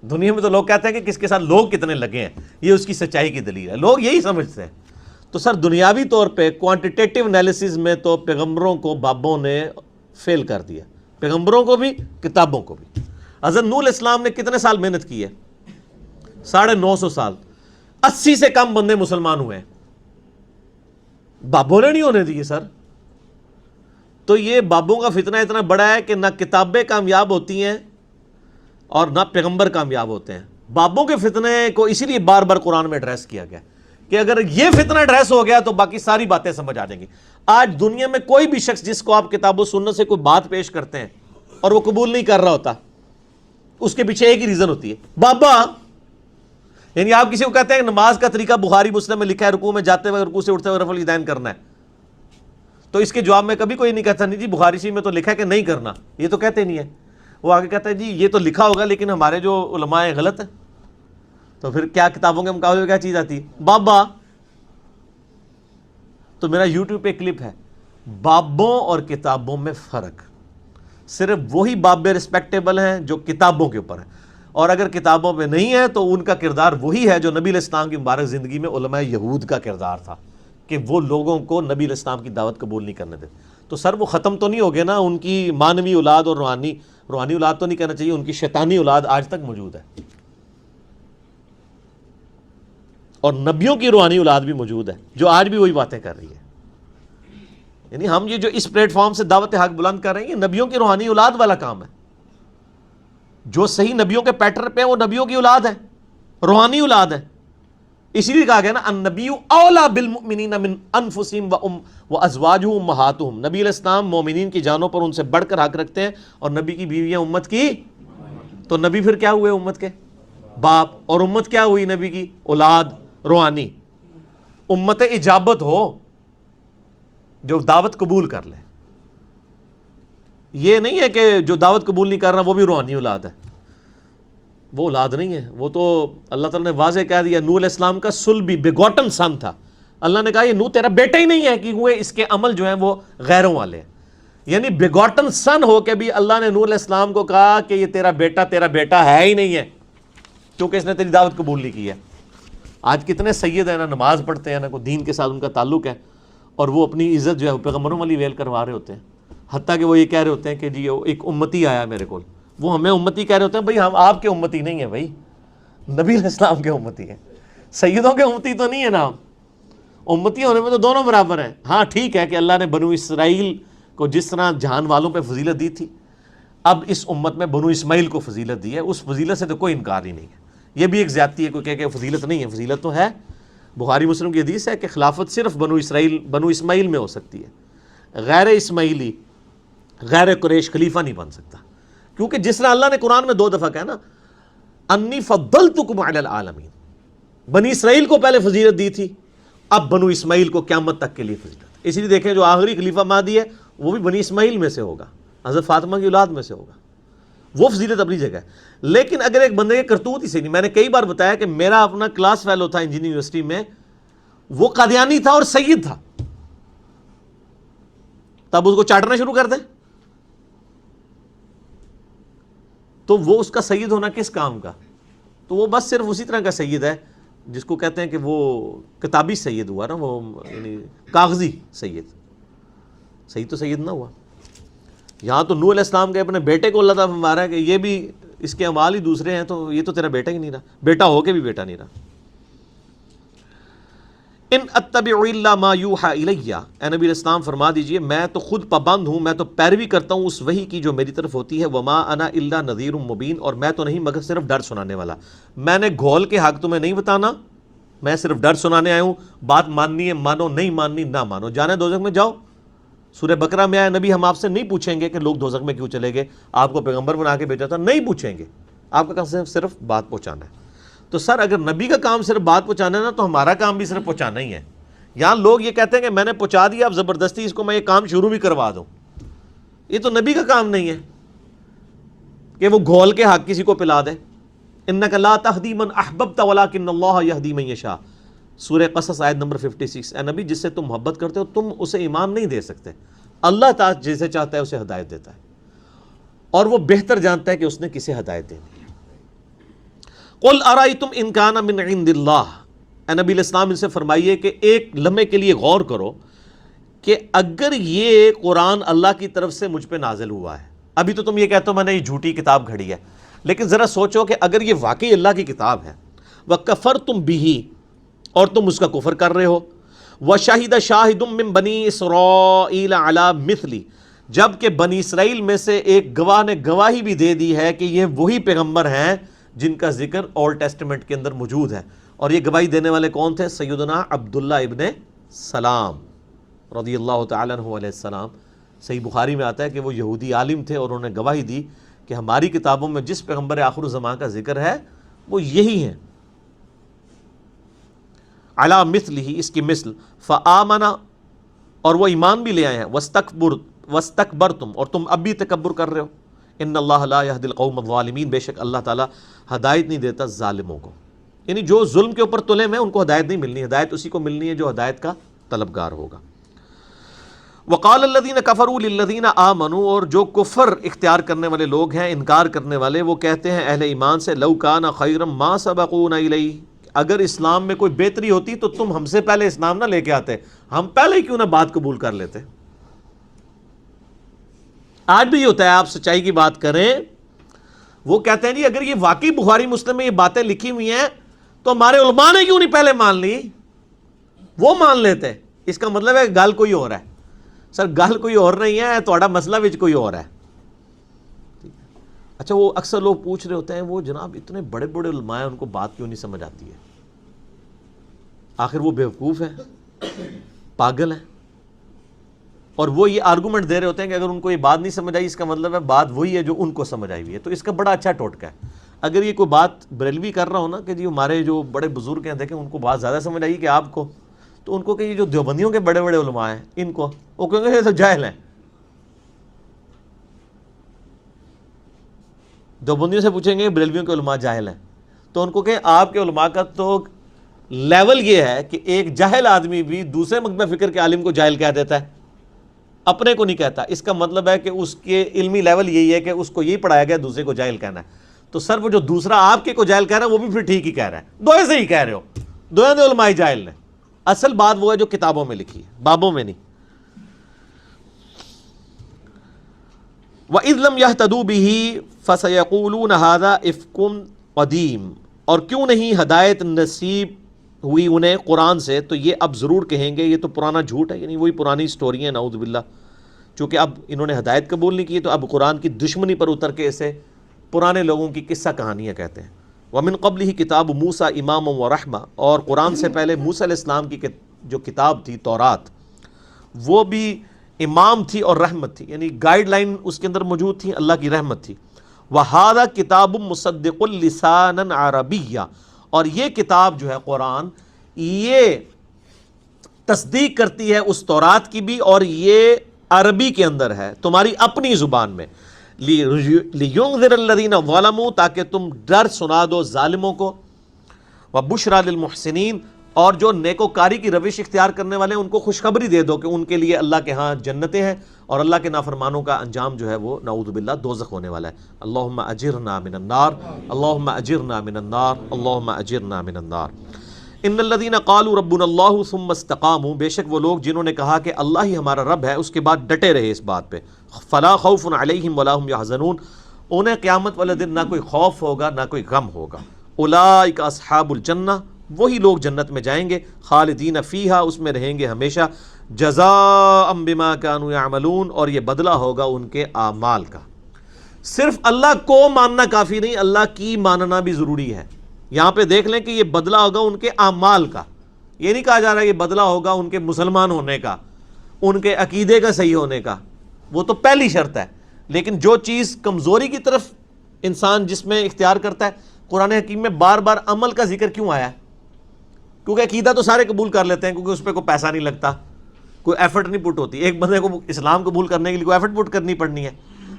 دنیا میں تو لوگ کہتے ہیں کہ کس کے ساتھ لوگ کتنے لگے ہیں, یہ اس کی سچائی کی دلیل ہے, لوگ یہی سمجھتے ہیں. تو سر دنیاوی طور پہ کوانٹیٹیو انالیسز میں تو پیغمبروں کو بابوں نے فیل کر دیا, پیغمبروں کو بھی کتابوں کو بھی. حضرت نوح علیہ السلام نے کتنے سال محنت کی ہے؟ 950 سال. 80 سے کم بندے مسلمان ہوئے ہیں, بابوں نے نہیں ہونے دیے سر. تو یہ بابوں کا فتنہ اتنا بڑا ہے کہ نہ کتابیں کامیاب ہوتی ہیں اور نہ پیغمبر کامیاب ہوتے ہیں. بابوں کے فتنے کو اسی لیے بار بار قرآن میں ایڈریس کیا گیا کہ اگر یہ فتنہ ڈریس ہو گیا تو باقی ساری باتیں سمجھ آ جائیں گی. آج دنیا میں کوئی بھی شخص جس کو آپ کتاب و سنت سے کوئی بات پیش کرتے ہیں اور وہ قبول نہیں کر رہا ہوتا، اس کے پیچھے ایک ہی ریزن ہوتی ہے، بابا. یعنی آپ کسی کو کہتے ہیں کہ نماز کا طریقہ بخاری مسلم میں لکھا ہے، رکوع میں جاتے ہوئے رکوع سے اٹھتے ہوئے رفع الیدین کرنا ہے، تو اس کے جواب میں کبھی کوئی نہیں کہتا نہیں جی بخاری شریف میں تو لکھا ہے کہ نہیں کرنا، یہ تو کہتے نہیں ہے. وہ آگے کہتا ہے جی یہ تو لکھا ہوگا لیکن ہمارے جو علماء ہیں غلط ہیں. تو پھر کیا کتابوں کے مقابلے میں کیا چیز آتی ہے؟ بابا. تو میرا یوٹیوب پہ کلپ ہے، بابوں اور کتابوں میں فرق. صرف وہی بابے رسپیکٹیبل ہیں جو کتابوں کے اوپر ہیں، اور اگر کتابوں پہ نہیں ہے تو ان کا کردار وہی ہے جو نبی علیہ السلام کی مبارک زندگی میں علماء یہود کا کردار تھا، کہ وہ لوگوں کو نبی علیہ السلام کی دعوت قبول نہیں کرنے دیتے. تو سر وہ ختم تو نہیں ہو گئے نا، ان کی مانوی اولاد اور روحانی اولاد تو نہیں کہنا چاہیے، ان کی شیطانی اولاد آج تک موجود ہے، اور نبیوں کی روحانی اولاد بھی موجود ہے جو آج بھی وہی باتیں کر رہی ہے. یعنی ہم یہ جو اس پلیٹ فارم سے دعوت حق بلند کر رہے ہیں، یہ نبیوں کی روحانی اولاد والا کام ہے. جو صحیح نبیوں کے پیٹرن پہ ہیں وہ نبیوں کی اولاد ہے، روحانی اولاد ہے. اسی لیے کہا گیا نا النبی اولا بالمؤمنین من انفسہم وازواجہ امہاتہم. نبی علیہ السلام مومنین کی جانوں پر ان سے بڑھ کر حق رکھتے ہیں، اور نبی کی بیویاں امت کی. تو نبی پھر کیا ہوئے؟ امت کے باپ. اور امت کیا ہوئی؟ نبی کی اولاد روحانی. امت اجابت ہو جو دعوت قبول کر لے. یہ نہیں ہے کہ جو دعوت قبول نہیں کر رہا وہ بھی روحانی اولاد ہے، وہ اولاد نہیں ہے. وہ تو اللہ تعالیٰ نے واضح کہہ دیا، نوح علیہ السلام کا صلبی بیگوٹن سن تھا. اللہ نے کہا یہ نوح تیرا بیٹا ہی نہیں ہے، کیونکہ اس کے عمل جو ہیں وہ غیروں والے ہیں. یعنی بیگوٹن سن ہو کے بھی اللہ نے نوح علیہ السلام کو کہا کہ یہ تیرا بیٹا ہے ہی نہیں ہے، کیونکہ اس نے تیری دعوت قبول نہیں کی ہے. آج کتنے سید ہیں، نہ نماز پڑھتے ہیں، نہ کوئی دین کے ساتھ ان کا تعلق ہے، اور وہ اپنی عزت جو ہے پیغمبروں والی ویل کروا رہے ہوتے ہیں. حتیٰ کہ وہ یہ کہہ رہے ہوتے ہیں کہ جی ایک امتی آیا میرے کول، وہ ہمیں امتی کہہ رہے ہوتے ہیں. بھائی ہم آپ کے امتی نہیں ہیں، بھائی نبی علیہ السلام کے امتی ہیں، سیدوں کے امتی تو نہیں ہے نا. امتی ہونے میں تو دونوں برابر ہیں. ہاں ٹھیک ہے کہ اللہ نے بنو اسرائیل کو جس طرح جہان والوں پہ فضیلت دی تھی، اب اس امت میں بنو اسماعیل کو فضیلت دی ہے. اس فضیلت سے تو کوئی انکار ہی نہیں ہے. یہ بھی ایک زیادتی ہے، کوئی کہہ کہ فضیلت نہیں ہے، فضیلت تو ہے. بخاری مسلم کی حدیث ہے کہ خلافت صرف بنو اسماعیل میں ہو سکتی ہے، غیر اسماعیلی غیر قریش خلیفہ نہیں بن سکتا. کیونکہ جس طرح اللہ نے قرآن میں 2 دفعہ کہا نا انی فضلتکم علی العالمین، بنی اسرائیل کو پہلے فضیلت دی تھی، اب بنو اسماعیل کو قیامت تک کے لیے فضیلت. اسی لیے دیکھیں جو آخری خلیفہ مہدی ہے وہ بھی بنی اسماعیل میں سے ہوگا، حضرت فاطمہ کی اولاد میں سے ہوگا. وہ فضیلت اپنی جگہ ہے. لیکن اگر ایک بندے کے کرتوت ہی سے نہیں، میں نے کئی بار بتایا کہ میرا اپنا کلاس فیلو تھا انجینئرنگ یونیورسٹی میں، وہ قادیانی تھا اور سید تھا، تب اس کو چاٹنا شروع کر دیں تو وہ اس کا سید ہونا کس کام کا؟ تو وہ بس صرف اسی طرح کا سید ہے جس کو کہتے ہیں کہ وہ کتابی سید ہوا نا، وہ یعنی کاغذی سید. سید تو سید نہ ہوا. یہاں تو نوح علیہ السلام کے اپنے بیٹے کو اللہ تعالیٰ فرما رہا ہے کہ یہ بھی اس کے اعمال ہی دوسرے ہیں، تو یہ تو تیرا بیٹا ہی نہیں رہا، بیٹا ہو کے بھی بیٹا نہیں رہا. ان اتبع الا ما یوحى الی، اے نبی علیہ السلام فرما دیجئے میں تو خود پابند ہوں، میں تو پیروی کرتا ہوں اس وحی کی جو میری طرف ہوتی ہے. وما انا الا نذیر مبین، اور میں تو نہیں مگر صرف ڈر سنانے والا. میں نے گھول کے حق تمہیں نہیں بتانا، میں صرف ڈر سنانے آیا ہوں. بات ماننی ہے مانو، نہیں ماننی نہ مانو. جانے دوزخ میں جاؤ. سورہ بقرہ میں آیا نبی ہم آپ سے نہیں پوچھیں گے کہ لوگ دوزخ میں کیوں چلے گئے، آپ کو پیغمبر بنا کے بھیجا تھا، نہیں پوچھیں گے. آپ کا کام صرف بات پہنچانا ہے. تو سر اگر نبی کا کام صرف بات پہنچانا ہے نا، تو ہمارا کام بھی صرف پہنچانا ہی ہے. یہاں لوگ یہ کہتے ہیں کہ میں نے پہنچا دیا، اب زبردستی اس کو میں یہ کام شروع بھی کروا دوں. یہ تو نبی کا کام نہیں ہے کہ وہ گھول کے حق کسی کو پلا دے. انک لا تہدی من احببت ولکن اللہ یہدی من یشاء، سورہ قصص آیت نمبر 56. اے نبی جس سے تم محبت کرتے ہو تم اسے ایمان نہیں دے سکتے، اللہ تعالیٰ جسے چاہتا ہے اسے ہدایت دیتا ہے، اور وہ بہتر جانتا ہے کہ اس نے کسے ہدایت دینی ہے. قل ارأیتم ان کان من عند اللہ، اے نبی علیہ السلام ان سے فرمائیے کہ ایک لمحے کے لیے غور کرو کہ اگر یہ قرآن اللہ کی طرف سے مجھ پہ نازل ہوا ہے، ابھی تو تم یہ کہتے ہو میں نے یہ جھوٹی کتاب گھڑی ہے، لیکن ذرا سوچو کہ اگر یہ واقعی اللہ کی کتاب ہے، وَكَفَرْتُمْ بِهِ، اور تم اس کا کفر کر رہے ہو، وَشَهِدَ شَاهِدٌ مِّن بَنِي إِسْرَائِيلَ عَلَى مِثْلِ، جب کہ بنی اسرائیل میں سے ایک گواہ نے گواہی بھی دے دی ہے کہ یہ وہی پیغمبر ہیں جن کا ذکر اولڈ ٹیسٹمنٹ کے اندر موجود ہے. اور یہ گواہی دینے والے کون تھے؟ سیدنا عبداللہ ابن سلام رضی اللہ تعالیٰ عنہ علیہ السلام۔ صحیح بخاری میں آتا ہے کہ وہ یہودی عالم تھے اور انہوں نے گواہی دی کہ ہماری کتابوں میں جس پیغمبر آخر الزمان کا ذکر ہے وہ یہی ہیں، علی مثلہ، اس کی مثل، فآمنا، اور وہ ایمان بھی لے آئے ہیں، واستکبرتم، اور تم اب بھی تکبر کر رہے ہو، ان اللہ لا یہدی القوم الظالمین، بے شک اللہ تعالیٰ ہدایت نہیں دیتا ظالموں کو، یعنی جو ظلم کے اوپر تلے میں ان کو ہدایت نہیں ملنی، ہدایت اسی کو ملنی ہے جو ہدایت کا طلبگار ہوگا۔ وقال الذین کفروا للذین آمنوا، اور جو کفر اختیار کرنے والے لوگ ہیں، انکار کرنے والے، وہ کہتے ہیں اہل ایمان سے، لو کان خیرا ما سبقونا الیہ، اگر اسلام میں کوئی بہتری ہوتی تو تم ہم سے پہلے اسلام نہ لے کے آتے، ہم پہلے ہی کیوں نہ بات قبول کر لیتے۔ آج بھی یہ ہوتا ہے، آپ سچائی کی بات کریں، وہ کہتے ہیں جی اگر یہ واقعی بخاری مسلم میں یہ باتیں لکھی ہوئی ہیں تو ہمارے علماء نے کیوں نہیں پہلے مان لی، وہ مان لیتے۔ اس کا مطلب ہے گل کوئی اور ہے۔ سر گل کوئی اور نہیں ہے، تھوڑا مسئلہ وچ کوئی اور ہے۔ اچھا، وہ اکثر لوگ پوچھ رہے ہوتے ہیں وہ جناب اتنے بڑے بڑے علماء ہیں، ان کو بات کیوں نہیں سمجھ آتی ہے؟ آخر وہ بیوقوف ہیں، پاگل ہیں، اور وہ یہ آرگومنٹ دے رہے ہوتے ہیں کہ اگر ان کو یہ بات نہیں سمجھ آئی اس کا مطلب ہے بات وہی ہے جو ان کو سمجھ آئی ہوئی ہے۔ تو اس کا بڑا اچھا ٹوٹکا ہے۔ اگر یہ کوئی بات بریلوی کر رہا ہو نا کہ جی ہمارے جو بڑے بزرگ ہیں دیکھیں ان کو بات زیادہ سمجھ آئی کہ آپ کو، تو ان کو کہ یہ جو دیوبندیوں کے بڑے بڑے علماء ہیں ان کو، وہ کہیں گے یہ تو جاہل ہیں۔ دیوبندیوں سے پوچھیں گے بریلویوں کے علماء جاہل ہیں، تو ان کو کہ آپ کے علماء کا تو لیول یہ ہے کہ ایک جاہل آدمی بھی دوسرے مکتب فکر کے عالم کو جاہل کہہ دیتا ہے، اپنے کو نہیں کہتا۔ اس کا مطلب ہے کہ اس کے علمی لیول یہی ہے کہ اس کو یہی پڑھایا گیا دوسرے کو جاہل کہنا ہے۔ تو سر وہ جو دوسرا آپ کے کو جاہل کہہ رہا ہے وہ بھی پھر ٹھیک ہی کہہ رہا ہے، دوئے سے ہی کہہ رہے ہو، دوئے دے علماء جاہل نے۔ اصل بات وہ ہے جو کتابوں میں لکھی ہے، بابوں میں نہیں۔ وَإِذْ لَمْ يَهْتَدُوا بِهِ فَسَيَقُولُونَ هَذَا إِفْكٌ قَدِيمٌ، اور کیوں نہیں ہدایت نصیب ہوئی انہیں قرآن سے تو یہ اب ضرور کہیں گے یہ تو پرانا جھوٹ ہے، یعنی وہی پرانی سٹوری ہیں، نعوذ باللہ۔ چونکہ اب انہوں نے ہدایت قبول نہیں کی تو اب قرآن کی دشمنی پر اتر کے اسے پرانے لوگوں کی قصہ کہانیاں کہتے ہیں۔ وَمِن قَبْلِهِ کتاب موسیٰ امام و رحمہ، اور قرآن سے پہلے موسیٰ علیہ السلام کی جو کتاب تھی تورات، وہ بھی امام تھی اور رحمت تھی، یعنی گائیڈ لائن اس کے اندر موجود تھی، اللہ کی رحمت تھی۔ وَهَذَا كِتَابٌ مُصَدِّقٌ لِسَانًا عَرَبِيًّا، اور یہ کتاب جو ہے قرآن، یہ تصدیق کرتی ہے اس تورات کی بھی، اور یہ عربی کے اندر ہے، تمہاری اپنی زبان میں، لِيُنذِرَ الَّذِينَ ظَلَمُوا، تاکہ تم ڈر سنا دو ظالموں کو، وَبُشْرَى لِلْمُحْسِنِينَ، اور جو نیکوکاری کی روش اختیار کرنے والے ہیں ان کو خوشخبری دے دو کہ ان کے لیے اللہ کے ہاں جنتیں ہیں، اور اللہ کے نافرمانوں کا انجام جو ہے وہ نعوذ باللہ دوزخ ہونے والا ہے۔ اللہم اجرنا من النار، اللہم اجرنا من النار، اللہم اجرنا من النار۔ ان الذین قالوا ربنا اللہ ثم استقاموا، بے شک وہ لوگ جنہوں نے کہا کہ اللہ ہی ہمارا رب ہے، اس کے بعد ڈٹے رہے اس بات پہ، فلا خوف علیہم ولا هم يحزنون، انہیں قیامت والے دن نہ کوئی خوف ہوگا نہ کوئی غم ہوگا۔ اولئک اصحاب الجنہ، وہی لوگ جنت میں جائیں گے، خالدین فیہا، اس میں رہیں گے ہمیشہ، جزاء بما کانوا یعملون، اور یہ بدلہ ہوگا ان کے اعمال کا۔ صرف اللہ کو ماننا کافی نہیں، اللہ کی ماننا بھی ضروری ہے۔ یہاں پہ دیکھ لیں کہ یہ بدلہ ہوگا ان کے اعمال کا، یہ نہیں کہا جا رہا ہے یہ بدلہ ہوگا ان کے مسلمان ہونے کا، ان کے عقیدے کا صحیح ہونے کا، وہ تو پہلی شرط ہے۔ لیکن جو چیز کمزوری کی طرف انسان جس میں اختیار کرتا ہے، قرآن حکیم میں بار بار عمل کا ذکر کیوں آیا ہے؟ کیونکہ عقیدہ تو سارے قبول کر لیتے ہیں، کیونکہ اس پہ کوئی پیسہ نہیں لگتا، کوئی ایفرٹ نہیں پٹ ہوتی۔ ایک بندے کو اسلام قبول کرنے کے لیے کوئی ایفرٹ پٹ کرنی پڑنی ہے،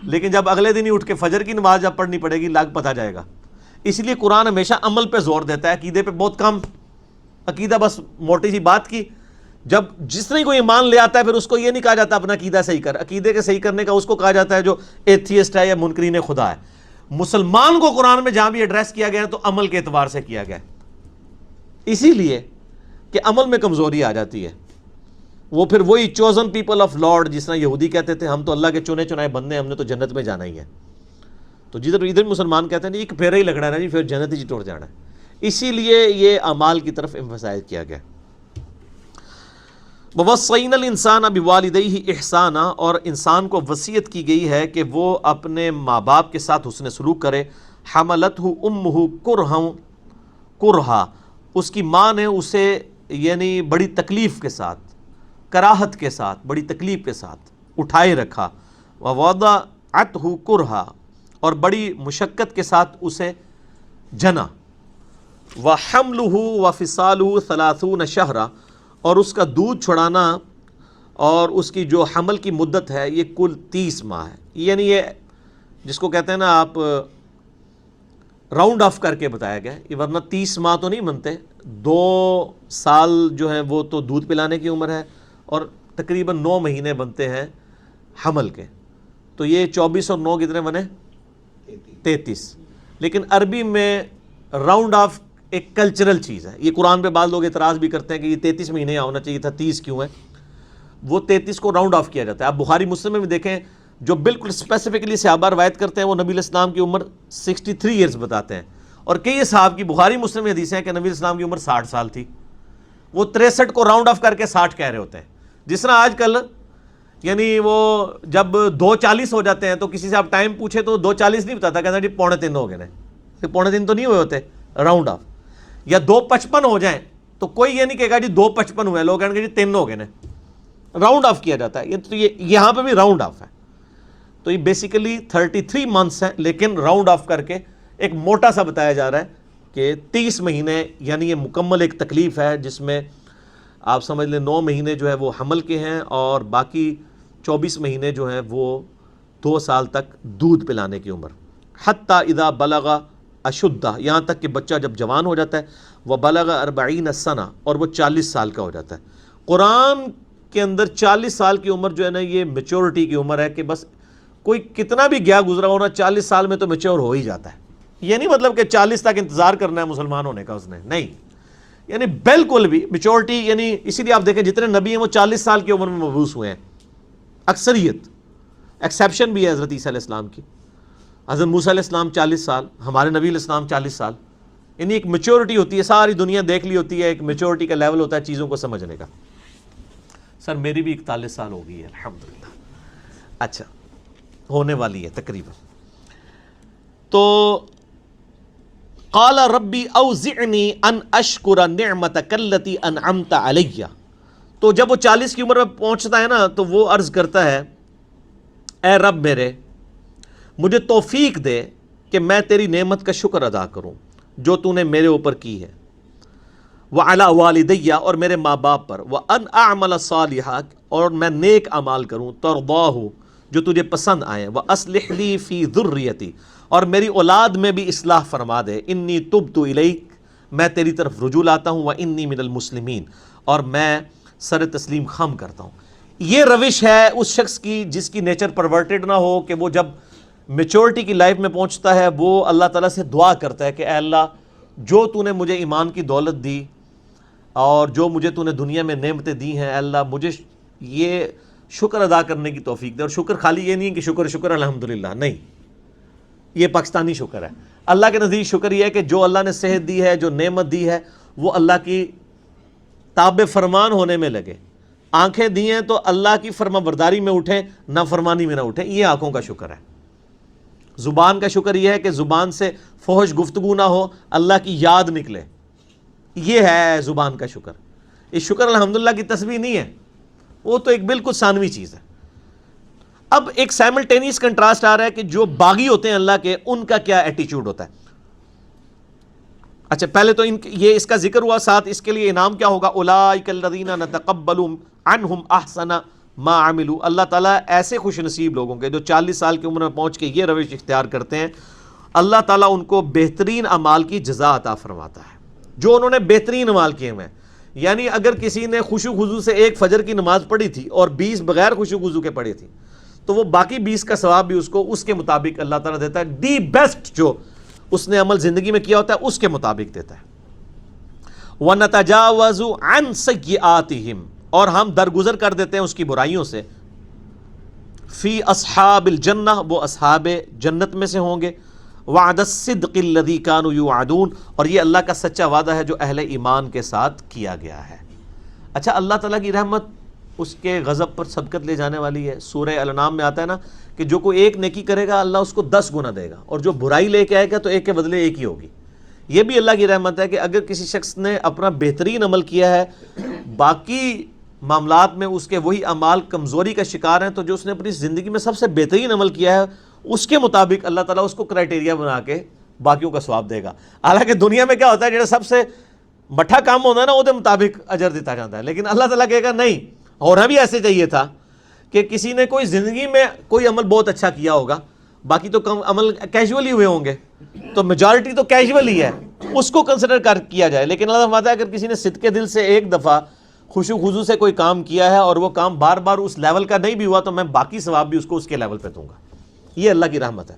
لیکن جب اگلے دن ہی اٹھ کے فجر کی نماز جب پڑھنی پڑے گی لگ پتہ جائے گا۔ اس لیے قرآن ہمیشہ عمل پہ زور دیتا ہے، عقیدے پہ بہت کم۔ عقیدہ بس موٹی سی بات کی، جب جس نے کوئی ایمان لے آتا ہے پھر اس کو یہ نہیں کہا جاتا اپنا عقیدہ صحیح کر، عقیدے کے صحیح کرنے کا اس کو کہا جاتا ہے جو ایتھیسٹ ہے یا منکرین خدا ہے۔ مسلمان کو قرآن میں جہاں بھی ایڈریس کیا گیا ہے تو عمل کے اعتبار سے کیا گیا ہے، اسی لیے کہ عمل میں کمزوری آ جاتی ہے۔ وہ پھر وہی چوزن پیپل آف لارڈ، جس طرح یہودی کہتے تھے ہم تو اللہ کے چنے چنائے بندے ہیں، ہم نے تو جنت میں جانا ہی ہے، تو جدھر ادھر مسلمان کہتے ہیں نہیں ایک پھیرا ہی لگنا ہے جی پھر جنت ہی ٹوٹ جانا ہے۔ اسی لیے یہ اعمال کی طرف ایمفسائز کیا گیا۔ وَوَصَّيْنَا الْإِنسَانَ بِوَالِدَيْهِ إِحْسَانًا، اور انسان کو وصیت کی گئی ہے کہ وہ اپنے ماں باپ کے ساتھ حسن سلوک کرے۔ حَمَلَتْهُ أُمُّهُ كُرْهًا، اس کی ماں نے اسے یعنی بڑی تکلیف کے ساتھ، کراہت کے ساتھ، بڑی تکلیف کے ساتھ اٹھائے رکھا، ووضعتہ کرہا، اور بڑی مشقت کے ساتھ اسے جنا، وحملہ وفصالہ 30 شہرا، اور اس کا دودھ چھڑانا اور اس کی جو حمل کی مدت ہے یہ کل 30 ماہ ہے. یعنی یہ جس کو کہتے ہیں نا آپ راؤنڈ آف کر کے بتایا گیا، یہ ورنہ 30 ماہ تو نہیں بنتے، 2 سال جو ہے وہ تو دودھ پلانے کی عمر ہے، اور تقریباً 9 مہینے بنتے ہیں حمل کے. تو یہ 24 اور 9 کتنے بنے؟ 33. لیکن عربی میں راؤنڈ آف ایک کلچرل چیز ہے. یہ قرآن پہ بعض لوگ اعتراض بھی کرتے ہیں کہ یہ 33 مہینے ہونا چاہیے تھا، 30 کیوں ہے؟ وہ 33 کو راؤنڈ آف کیا جاتا ہے. آپ بخاری مسلم میں بھی دیکھیں، جو بالکل اسپیسیفکلی صحابہ روایت کرتے ہیں وہ نبی علیہ السلام کی عمر 63 ایئرز بتاتے ہیں، اور کئی صحابہ کی بخاری مسلم میں حدیثیں ہیں کہ نبی علیہ السلام کی عمر 60 سال تھی. وہ 63 کو راؤنڈ آف کر کے 60 کہہ رہے ہوتے ہیں. جس طرح آج کل یعنی وہ جب 2:40 ہو جاتے ہیں تو کسی سے آپ ٹائم پوچھے تو 2:40 نہیں بتاتا، کہتا جی 2:45 ہو گئے نا. 2:45 تو نہیں ہوئے ہوتے راؤنڈ آف. یا 2:55 ہو جائیں تو کوئی یہ نہیں کہے گا جی 2:55 ہوئے، لوگ کہیں گے جی 3 ہو گئے نا. راؤنڈ آف کیا جاتا ہے. یہ یہاں پہ بھی راؤنڈ آف ہے. تو یہ بیسیکلی 33 منتھس ہیں، لیکن راؤنڈ آف کر کے ایک موٹا سا بتایا جا رہا ہے کہ 30 مہینے، یعنی یہ مکمل ایک تکلیف ہے جس میں آپ سمجھ لیں 9 مہینے جو ہے وہ حمل کے ہیں، اور باقی 24 مہینے جو ہیں وہ 2 سال تک دودھ پلانے کی عمر. حتیٰ اذا بلغ اشدہ، یہاں تک کہ بچہ جب جوان ہو جاتا ہے، وبلغ 40 سنہ، اور وہ 40 سال کا ہو جاتا ہے. قرآن کے اندر 40 سال کی عمر جو ہے نا یہ میچورٹی کی عمر ہے، کہ بس کوئی کتنا بھی گیا گزرا ہونا 40 سال میں تو میچور ہو ہی جاتا ہے. یہ نہیں مطلب کہ 40 تک انتظار کرنا ہے مسلمان ہونے کا اس نے، نہیں، یعنی بالکل بھی میچورٹی. یعنی اسی لیے آپ دیکھیں جتنے نبی ہیں وہ 40 سال کی عمر میں مبعوث ہوئے ہیں، اکثریت. ایکسیپشن بھی ہے حضرت عیسیٰ علیہ السلام کی. حضرت موسیٰ علیہ السلام 40 سال، ہمارے نبی علیہ السلام 40 سال. یعنی ایک میچورٹی ہوتی ہے، ساری دنیا دیکھ لی ہوتی ہے، ایک میچورٹی کا لیول ہوتا ہے چیزوں کو سمجھنے کا. سر میری بھی 41 سال ہو گئی ہے الحمدللہ. اچھا، ہونے والی ہے تقریباً. تو قال ربی اوزعنی ان اشکر نعمتک التی انعمت علی. تو جب وہ 40 کی عمر میں پہنچتا ہے نا تو وہ عرض کرتا ہے، اے رب میرے، مجھے توفیق دے کہ میں تیری نعمت کا شکر ادا کروں جو تو نے میرے اوپر کی ہے، وعلی والدی، اور میرے ماں باپ پر، وان اعمل صالحا، اور میں نیک اعمال کروں، ترضاہ، جو تجھے پسند آئیں، واصلح لی فی ذریتی، اور میری اولاد میں بھی اصلاح فرما دے، انی تبت الیک، میں تیری طرف رجوع لاتا ہوں، وانی من المسلمین، اور میں سر تسلیم خم کرتا ہوں. یہ روش ہے اس شخص کی جس کی نیچر پرورٹڈ نہ ہو، کہ وہ جب میچورٹی کی لائف میں پہنچتا ہے وہ اللہ تعالیٰ سے دعا کرتا ہے کہ اے اللہ، جو تو نے مجھے ایمان کی دولت دی اور جو مجھے تو نے دنیا میں نعمتیں دی ہیں، اے اللہ مجھے یہ شکر ادا کرنے کی توفیق دے. اور شکر خالی یہ نہیں کہ شکر الحمدللہ، نہیں، یہ پاکستانی شکر ہے. اللہ کے نزدیک شکر یہ ہے کہ جو اللہ نے صحت دی ہے، جو نعمت دی ہے، وہ اللہ کی تابع فرمان ہونے میں لگے. آنکھیں دی ہیں تو اللہ کی فرما برداری میں اٹھیں، نافرمانی میں نہ اٹھیں. یہ آنکھوں کا شکر ہے. زبان کا شکر یہ ہے کہ زبان سے فحش گفتگو نہ ہو، اللہ کی یاد نکلے. یہ ہے زبان کا شکر. یہ شکر الحمدللہ کی تسبیح نہیں ہے، وہ تو ایک بالکل ثانوی چیز ہے. اب ایک سائملٹینیس کنٹراسٹ آ رہا ہے کہ جو باغی ہوتے ہیں اللہ کے، ان کا کیا ایٹیچیوڈ ہوتا ہے. اچھا، پہلے تو یہ اس کا ذکر ہوا، ساتھ اس کے لیے انعام کیا ہوگا، اولئک الذین نتقبل عنہم احسن ما عملوا. اللہ تعالیٰ ایسے خوش نصیب لوگوں کے جو 40 سال کی عمر میں پہنچ کے یہ روش اختیار کرتے ہیں، اللہ تعالیٰ ان کو بہترین اعمال کی جزا عطا فرماتا ہے جو انہوں نے بہترین اعمال کیے ہوئے ہیں. یعنی اگر کسی نے خوشو خضو سے ایک فجر کی نماز پڑھی تھی اور 20 بغیر خوشو خضو کے پڑھی تھی، تو وہ باقی 20 کا ثواب بھی اس کو اس کے مطابق اللہ تعالیٰ دیتا ہے. دی بیسٹ جو اس نے عمل زندگی میں کیا ہوتا ہے اس کے مطابق دیتا ہے. وَنَتَجَاوَزُ عَنْ سَيِّئَاتِهِمْ، اور ہم درگزر کر دیتے ہیں اس کی برائیوں سے. فی اصحاب الجنہ، وہ اصحاب جنت میں سے ہوں گے. وعد الصدق الذی کانوا یوعدون، اور یہ اللہ کا سچا وعدہ ہے جو اہل ایمان کے ساتھ کیا گیا ہے. اچھا، اللہ تعالیٰ کی رحمت اس کے غضب پر سبقت لے جانے والی ہے. سورہ الانعام میں آتا ہے نا کہ جو کوئی ایک نیکی کرے گا اللہ اس کو 10 گنا دے گا، اور جو برائی لے کے آئے گا تو ایک کے بدلے ایک ہی ہوگی. یہ بھی اللہ کی رحمت ہے کہ اگر کسی شخص نے اپنا بہترین عمل کیا ہے، باقی معاملات میں اس کے وہی اعمال کمزوری کا شکار ہیں، تو جو اس نے اپنی زندگی میں سب سے بہترین عمل کیا ہے اس کے مطابق اللہ تعالیٰ اس کو کرائٹیریا بنا کے باقیوں کا ثواب دے گا۔ حالانکہ دنیا میں کیا ہوتا ہے، جو سب سے مٹھا کام ہوتا ہے نا، وہ دے مطابق اجر دیتا جاتا ہے، لیکن اللہ تعالیٰ کہے گا نہیں، ہونا بھی ایسے چاہیے تھا کہ کسی نے کوئی زندگی میں کوئی عمل بہت اچھا کیا ہوگا، باقی تو کم عمل کیجولی ہوئے ہوں گے، تو میجارٹی تو کیجول ہی ہے، اس کو کنسیڈر کر کیا جائے۔ لیکن اللہ فرماتا ہے اگر کسی نے صدقے دل سے ایک دفعہ خشوع خضوع سے کوئی کام کیا ہے اور وہ کام بار بار اس لیول کا نہیں بھی ہوا، تو میں باقی ثواب بھی اس کو اس کے لیول پہ دوں گا۔ یہ اللہ کی رحمت ہے۔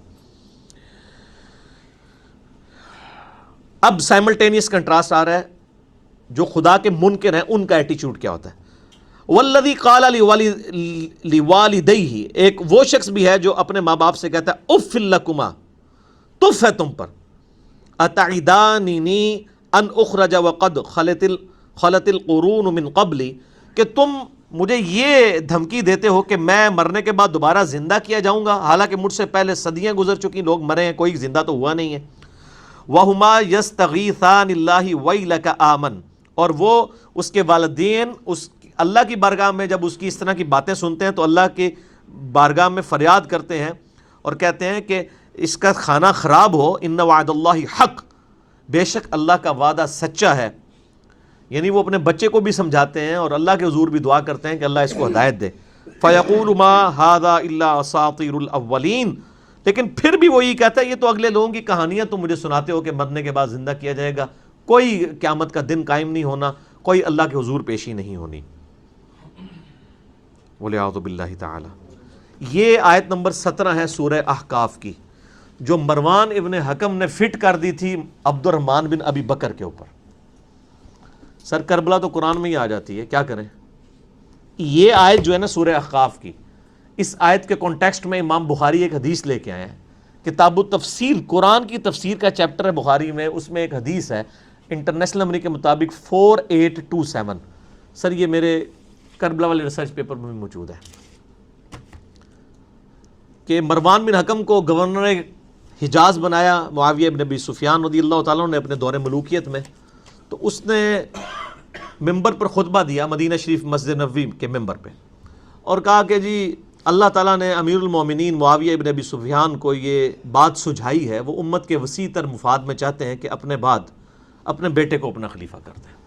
اب سائملٹینیس کنٹراسٹ آ رہا ہے، جو خدا کے منکر ہیں ان کا ایٹیچیوڈ کیا ہوتا ہے۔ والذی قال لوالدیہ، ایک وہ شخص بھی ہے جو اپنے ماں باپ سے کہتا ہے اف لکما، تف ہے تم پر، اتعداننی ان اخرج وقد خلت القرون من قبلی، کہ تم مجھے یہ دھمکی دیتے ہو کہ میں مرنے کے بعد دوبارہ زندہ کیا جاؤں گا، حالانکہ مجھ سے پہلے صدیاں گزر چکی، لوگ مرے ہیں، کوئی زندہ تو ہوا نہیں ہے۔ وَهُمَا يَسْتَغِيثَانِ اللَّهِ وَيْلَكَ آمَنْ، اور وہ اس کے والدین اس اللہ کی بارگاہ میں جب اس کی اس طرح کی باتیں سنتے ہیں تو اللہ کی بارگاہ میں فریاد کرتے ہیں اور کہتے ہیں کہ اس کا کھانا خراب ہو، ان وعد اللہ حق، بے شک اللہ کا وعدہ سچا ہے۔ یعنی وہ اپنے بچے کو بھی سمجھاتے ہیں اور اللہ کے حضور بھی دعا کرتے ہیں کہ اللہ اس کو ہدایت دے۔ فَيَقُولُ مَا هَذَا إِلَّا أَسَاطِيرُ الْأَوَّلِينَ، لیکن پھر بھی وہ یہ کہتا ہے یہ تو اگلے لوگوں کی کہانیاں تم مجھے سناتے ہو کہ مرنے کے بعد زندہ کیا جائے گا، کوئی قیامت کا دن قائم نہیں ہونا، کوئی اللہ کے حضور پیشی نہیں ہونی۔ وَلِعَوْذُ بِاللَّهِ تعالی۔ یہ آیت نمبر 17 ہے سورہ احقاف کی، جو مروان ابن حکم نے فٹ کر دی تھی عبد الرحمن بن ابی بکر کے اوپر۔ سر کربلا تو قرآن میں ہی آ جاتی ہے، کیا کریں؟ یہ آیت جو ہے نا سورہ احقاف کی، اس آیت کے کانٹیکسٹ میں امام بخاری ایک حدیث لے کے آئے ہیں۔ کتاب التفسیر، قرآن کی تفسیر کا چیپٹر ہے بخاری میں، اس میں ایک حدیث ہے انٹرنیشنل نمبر کے مطابق 4827۔ سر یہ میرے کربلا والے ریسرچ پیپر میں بھی موجود ہے کہ مروان بن حکم کو گورنر حجاز بنایا معاویہ ابن ابی سفیان رضی اللہ تعالیٰ نے اپنے دور ملوکیت میں، تو اس نے ممبر پر خطبہ دیا مدینہ شریف مسجد نبوی کے ممبر پہ، اور کہا کہ جی اللہ تعالیٰ نے امیر المومنین معاویہ ابن ابی سفیان کو یہ بات سجھائی ہے، وہ امت کے وسیع تر مفاد میں چاہتے ہیں کہ اپنے بعد اپنے بیٹے کو اپنا خلیفہ کر دیں۔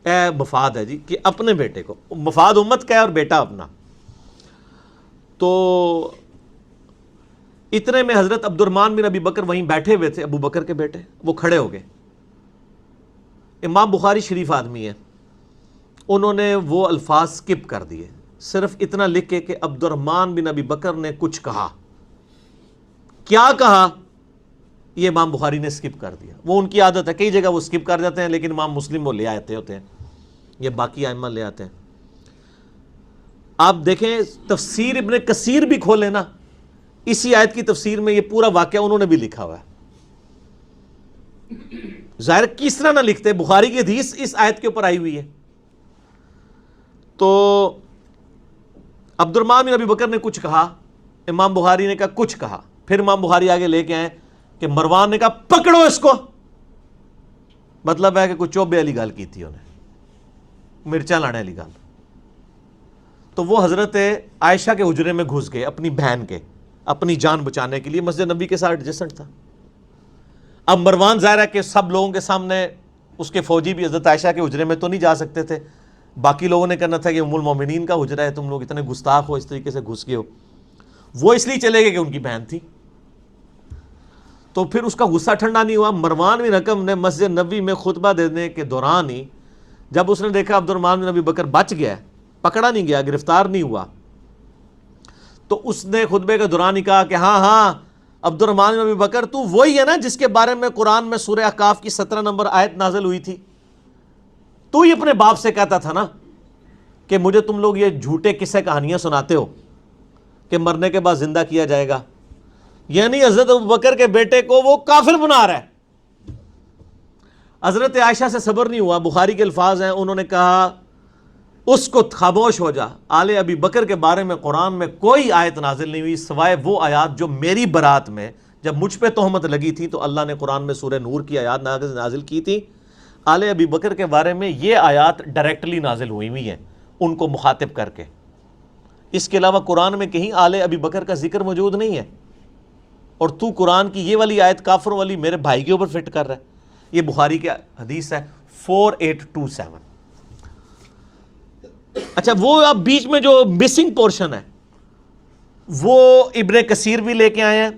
اے مفاد ہے جی کہ اپنے بیٹے کو، مفاد امت کا ہے اور بیٹا اپنا۔ تو اتنے میں حضرت عبد الرحمن بن ابی بکر وہیں بیٹھے ہوئے تھے، ابو بکر کے بیٹے، وہ کھڑے ہو گئے۔ امام بخاری شریف آدمی ہے، انہوں نے وہ الفاظ سکپ کر دیے، صرف اتنا لکھے کہ عبد الرحمن بن ابی بکر نے کچھ کہا۔ کیا کہا یہ امام بخاری نے سکپ کر دیا۔ وہ ان کی عادت ہے، کئی جگہ وہ سکپ کر جاتے ہیں لیکن امام مسلم وہ لے آتے ہوتے ہیں، یہ باقی ائمہ لے آتے ہیں۔ آپ دیکھیں تفسیر ابن کثیر بھی کھولیں نا، اسی آیت کی تفسیر میں یہ پورا واقعہ انہوں نے بھی لکھا ہوا ہے۔ ظاہر کس طرح نہ لکھتے، بخاری کی حدیث اس آیت کے اوپر آئی ہوئی ہے۔ تو عبد الرحمن بن ابی بکر نے کچھ کہا، امام بخاری نے کہا کچھ کہا، پھر امام بخاری آگے لے کے آئے کہ مروان نے کہا پکڑو اس کو، مطلب ہے کہ کچھ چوبے والی گل کی تھی انہیں، مرچاں لانے والی گل۔ تو وہ حضرت عائشہ کے حجرے میں گھس گئے اپنی بہن کے، اپنی جان بچانے کے لیے، مسجد نبی کے ساتھ ایڈجسٹنٹ تھا۔ اب مروان ظاہر ہے کہ سب لوگوں کے سامنے، اس کے فوجی بھی حضرت عائشہ کے حجرے میں تو نہیں جا سکتے تھے، باقی لوگوں نے کہنا تھا کہ ام المومنین کا حجرہ ہے، تم لوگ اتنے گستاخ ہو، اس طریقے سے گھس گئے ہو۔ وہ اس لیے چلے گئے کہ ان کی بہن تھی۔ تو پھر اس کا غصہ ٹھنڈا نہیں ہوا، مروان بن حکم نے مسجد نبوی میں خطبہ دینے کے دوران ہی جب اس نے دیکھا عبد الرحمن بن ابی بکر بچ گیا، پکڑا نہیں گیا، گرفتار نہیں ہوا، تو اس نے خطبے کے دوران ہی کہا کہ ہاں ہاں عبد الرحمن بن ابی بکر تو وہی ہے نا جس کے بارے میں قرآن میں سورہ احقاف کی 17 نمبر آیت نازل ہوئی تھی، تو ہی اپنے باپ سے کہتا تھا نا کہ مجھے تم لوگ یہ جھوٹے قصے کہانیاں سناتے ہو کہ مرنے کے بعد زندہ کیا جائے گا۔ یعنی حضرت ابو بکر کے بیٹے کو وہ کافر بنا رہا ہے۔ حضرت عائشہ سے صبر نہیں ہوا، بخاری کے الفاظ ہیں، انہوں نے کہا اس کو خاموش ہو جا، آل ابی بکر کے بارے میں قرآن میں کوئی آیت نازل نہیں ہوئی سوائے وہ آیات جو میری برات میں جب مجھ پہ تہمت لگی تھی تو اللہ نے قرآن میں سورہ نور کی آیات نازل کی تھی. آل ابی بکر کے بارے میں یہ آیات ڈائریکٹلی نازل ہوئی ہیں ان کو مخاطب کر کے. اس کے علاوہ قرآن میں کہیں آل ابی بکر کا ذکر موجود نہیں ہے، اور تو قرآن کی یہ والی آیت کافروں والی میرے بھائی کے اوپر فٹ کر رہا ہے. یہ بخاری کی حدیث ہے 4827. اچھا، وہ اب بیچ میں جو مسنگ پورشن ہے وہ ابن کثیر بھی لے کے آئے ہیں.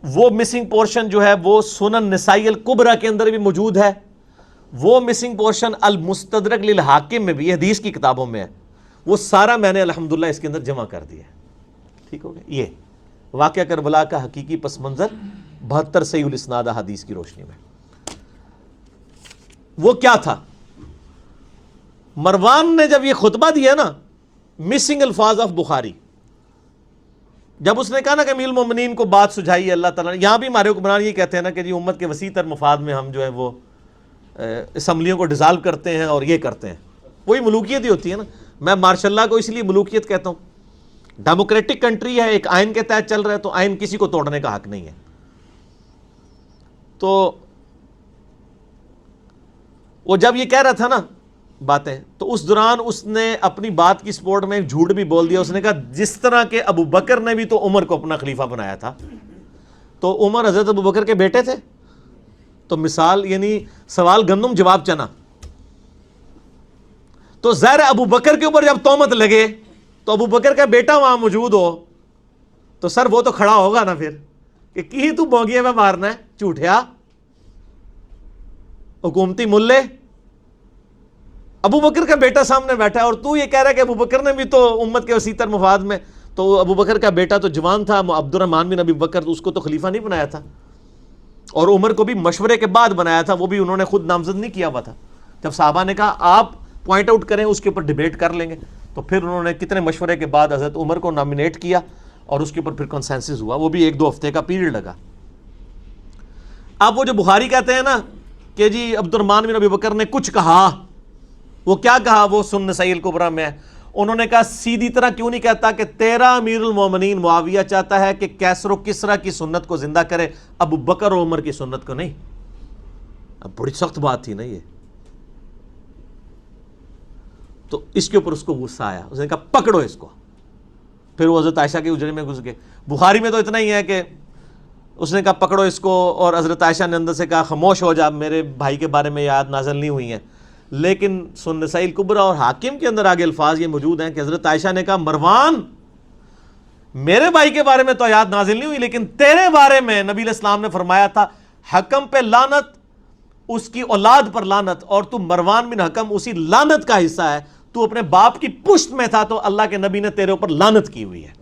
وہ مسنگ پورشن جو ہے وہ سنن نسائی الکبریٰ کے اندر بھی موجود ہے. وہ مسنگ پورشن المستدرک للحاکم میں بھی، یہ حدیث کی کتابوں میں ہے. وہ سارا میں نے الحمدللہ اس کے اندر جمع کر دیا ہے. ٹھیک ہو گیا. یہ واقعہ کربلا کا حقیقی پس منظر 72 صحیح الاسناد حدیث کی روشنی میں. وہ کیا تھا؟ مروان نے جب یہ خطبہ دیا نا، مسنگ الفاظ آف بخاری، جب اس نے کہا نا کہ امیر المومنین کو بات سجھائی اللہ تعالیٰ نے. یہاں بھی ہمارے حکمران یہ کہتے ہیں نا کہ جی امت کے وسیع تر مفاد میں ہم جو ہے وہ اسمبلیوں کو ڈیزالو کرتے ہیں اور یہ کرتے ہیں. وہی ملوکیت ہی ہوتی ہے نا. میں ماشاء اللہ کو اس لیے ملوکیت کہتا ہوں. ڈیموکریٹک کنٹری ہے، ایک آئین کے تحت چل رہا ہے، تو آئین کسی کو توڑنے کا حق نہیں ہے. تو وہ جب یہ کہہ رہا تھا نا باتیں، تو اس دوران اس نے اپنی بات کی سپورٹ میں ایک جھوٹ بھی بول دیا. اس نے کہا جس طرح کہ ابو بکر نے بھی تو عمر کو اپنا خلیفہ بنایا تھا، تو عمر حضرت ابو بکر کے بیٹے تھے. تو مثال یعنی سوال گندم جواب چنا. تو ظاہر ابو بکر کے اوپر جب تہمت لگے تو ابو بکر کا بیٹا وہاں موجود ہو تو سر وہ تو کھڑا ہوگا نا پھر کہ کی تو بوگیے میں مارنا ہے جھوٹیا حکومتی ملے. ابو بکر کا بیٹا سامنے بیٹھا ہے اور تو یہ کہہ رہا ہے کہ ابو بکر نے بھی تو امت کے وسیع تر مفاد میں. تو ابو بکر کا بیٹا تو جوان تھا، عبد الرحمن بن ابی بکر، اس کو تو خلیفہ نہیں بنایا تھا، اور عمر کو بھی مشورے کے بعد بنایا تھا. وہ بھی انہوں نے خود نامزد نہیں کیا ہوا تھا. جب صحابہ نے کہا آپ پوائنٹ آؤٹ کریں، اس کے اوپر ڈیبیٹ کر لیں گے، تو پھر انہوں نے کتنے مشورے کے بعد حضرت عمر کو نامینیٹ کیا اور اس کے اوپر پھر کنسنسس ہوا. وہ بھی 1-2 ہفتے کا پیریڈ لگا. اب وہ جو بخاری کہتے ہیں نا کہ جی عبد الرحمن بن ابی بکر نے کچھ کہا، وہ کیا کہا؟ وہ سنن نسائی الکبریٰ میں ہے. انہوں نے کہا سیدھی طرح کیوں نہیں کہتا کہ تیرا امیر المومنین معاویہ چاہتا ہے کہ کیسر و کسریٰ کی سنت کو زندہ کرے، ابو بکر و عمر کی سنت کو نہیں. اب بڑی سخت بات تھی نا یہ. تو اس کے اوپر اس کو غصہ آیا. اس نے کہا پکڑو اس کو. پھر وہ حضرت عائشہ کے اجرے میں گھس گئے. بخاری میں تو اتنا ہی ہے کہ اس نے کہا پکڑو اس کو، اور حضرت عائشہ نے اندر سے کہا خاموش ہو جا، میرے بھائی کے بارے میں یہ آیات نازل نہیں ہوئی ہیں. لیکن سنن نسائی الکبریٰ اور حاکم کے اندر آگے الفاظ یہ موجود ہیں کہ حضرت عائشہ نے کہا مروان میرے بھائی کے بارے میں تو آیات نازل نہیں ہوئی، لیکن تیرے بارے میں نبی علیہ السلام نے فرمایا تھا حکم پہ لعنت، اس کی اولاد پر لعنت، اور تو مروان بن حکم اسی لعنت کا حصہ ہے. تو اپنے باپ کی پشت میں تھا تو اللہ کے نبی نے تیرے اوپر لعنت کی ہوئی ہے.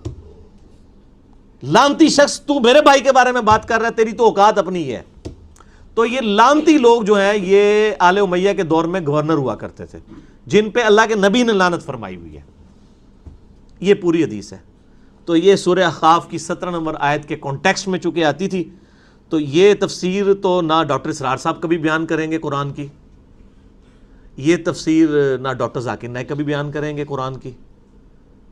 لعنتی شخص، تو میرے بھائی کے بارے میں بات کر رہا ہے، تیری تو اوقات اپنی ہے. تو یہ لعنتی لوگ جو ہیں یہ آل امیہ کے دور میں گورنر ہوا کرتے تھے، جن پہ اللہ کے نبی نے لعنت فرمائی ہوئی ہے. یہ پوری حدیث ہے. تو یہ سورہ احقاف کی 17 نمبر آیت کے کانٹیکسٹ میں چونکہ آتی تھی، تو یہ تفسیر تو نہ ڈاکٹر اسرار صاحب کبھی بیان کریں گے قرآن کی، یہ تفسیر نہ ڈاکٹر ذاکر نائک کبھی بیان کریں گے قرآن کی،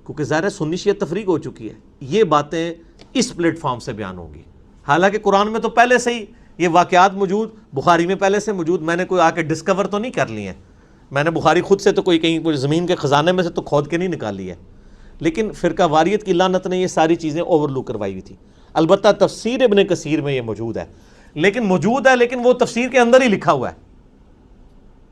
کیونکہ ظاہر ہے سنی شیعہ تفریق ہو چکی ہے. یہ باتیں اس پلیٹ فارم سے بیان ہوں گی. حالانکہ قرآن میں تو پہلے سے ہی یہ واقعات موجود، بخاری میں پہلے سے موجود. میں نے کوئی آ کے ڈسکور تو نہیں کر لی ہیں، میں نے بخاری خود سے تو کوئی کہیں زمین کے خزانے میں سے تو کھود کے نہیں نکالی ہے. لیکن فرقہ واریت کی لعنت نے یہ ساری چیزیں اوور لک کروائی ہوئی تھی. البتہ تفسیر ابن کثیر میں یہ موجود ہے، لیکن وہ تفسیر کے اندر ہی لکھا ہوا ہے.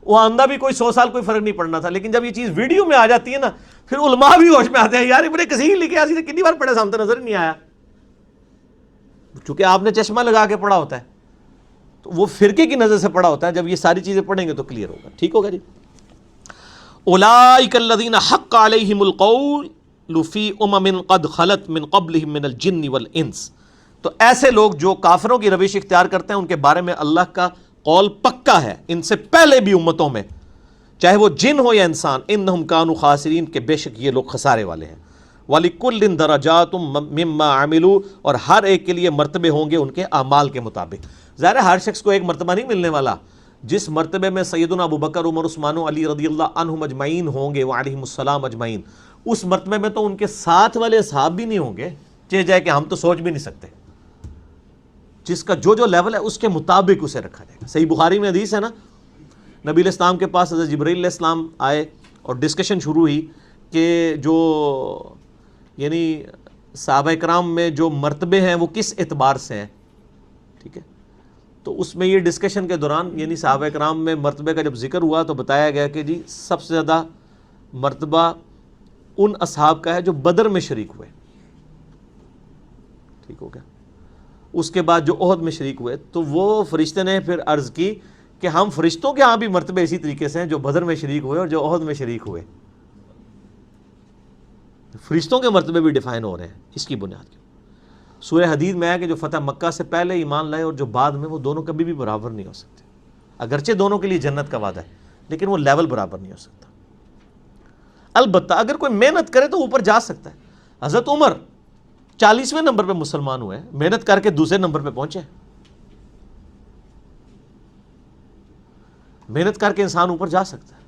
وہ آندہ بھی کوئی 100 سال کوئی فرق نہیں پڑنا تھا. لیکن جب یہ چیز ویڈیو میں آ جاتی ہے نا، پھر علماء بھی ہوش میں آتے ہیں، یار ابن کثیر لکھے ایسی کتنی بار پڑھے، سامنے نظر ہی نہیں آیا. چونکہ آپ نے چشمہ لگا کے پڑھا ہوتا ہے تو وہ فرقے کی نظر سے پڑھا ہوتا ہے. جب یہ ساری چیزیں پڑھیں گے تو کلیئر ہوگا. ٹھیک ہوگا جی. اولئک الذین حق علیہم القول فی امم قد خلت من قبلہم من الجن والانس. تو ایسے لوگ جو کافروں کی روش اختیار کرتے ہیں ان کے بارے میں اللہ کا قول پکا ہے ان سے پہلے بھی امتوں میں، چاہے وہ جن ہو یا انسان. انہم کانوا خاسرین، کہ بے شک یہ لوگ خسارے والے ہیں. وَلِكُلٍّ دَرَجَاتٌ مِّمَّا عَمِلُوا، اور ہر ایک کے لیے مرتبے ہوں گے ان کے اعمال کے مطابق. ظاہر ہے ہر شخص کو ایک مرتبہ نہیں ملنے والا. جس مرتبے میں سیدنا ابو بکر، عمر، عثمان و علی رضی اللہ عنہم اجمعین ہوں گے وعلیہم السلام اجمعین، اس مرتبے میں تو ان کے ساتھ والے اصحاب بھی نہیں ہوں گے، چاہے جائے کہ ہم تو سوچ بھی نہیں سکتے. جس کا جو لیول ہے اس کے مطابق اسے رکھا جائے گا. صحیح بخاری میں حدیث ہے نا, نبی علیہ السلام کے پاس حضرت جبرائیل علیہ السلام آئے اور ڈسکشن شروع ہوئی کہ جو یعنی صحابہ کرام میں جو مرتبے ہیں وہ کس اعتبار سے ہیں. ٹھیک ہے, تو اس میں یہ ڈسکشن کے دوران یعنی صحابہ کرام میں مرتبے کا جب ذکر ہوا تو بتایا گیا کہ جی سب سے زیادہ مرتبہ ان اصحاب کا ہے جو بدر میں شریک ہوئے. ٹھیک ہو گیا. اس کے بعد جو احد میں شریک ہوئے, تو وہ فرشتے نے پھر عرض کی کہ ہم فرشتوں کے ہاں بھی مرتبے اسی طریقے سے ہیں جو بدر میں شریک ہوئے اور جو احد میں شریک ہوئے. فرشتوں کے مرتبے بھی ڈیفائن ہو رہے ہیں اس کی بنیاد کی. سورہ حدید میں ہے کہ جو فتح مکہ سے پہلے ایمان لائے اور جو بعد میں, وہ دونوں کبھی بھی برابر نہیں ہو سکتے. اگرچہ دونوں کے لیے جنت کا وعدہ ہے لیکن وہ لیول برابر نہیں ہو سکتا. البتہ اگر کوئی محنت کرے تو اوپر جا سکتا ہے. حضرت عمر 40ویں نمبر پہ مسلمان ہوئے, محنت کر کے دوسرے نمبر پہ پہنچے. محنت کر کے انسان اوپر جا سکتا ہے,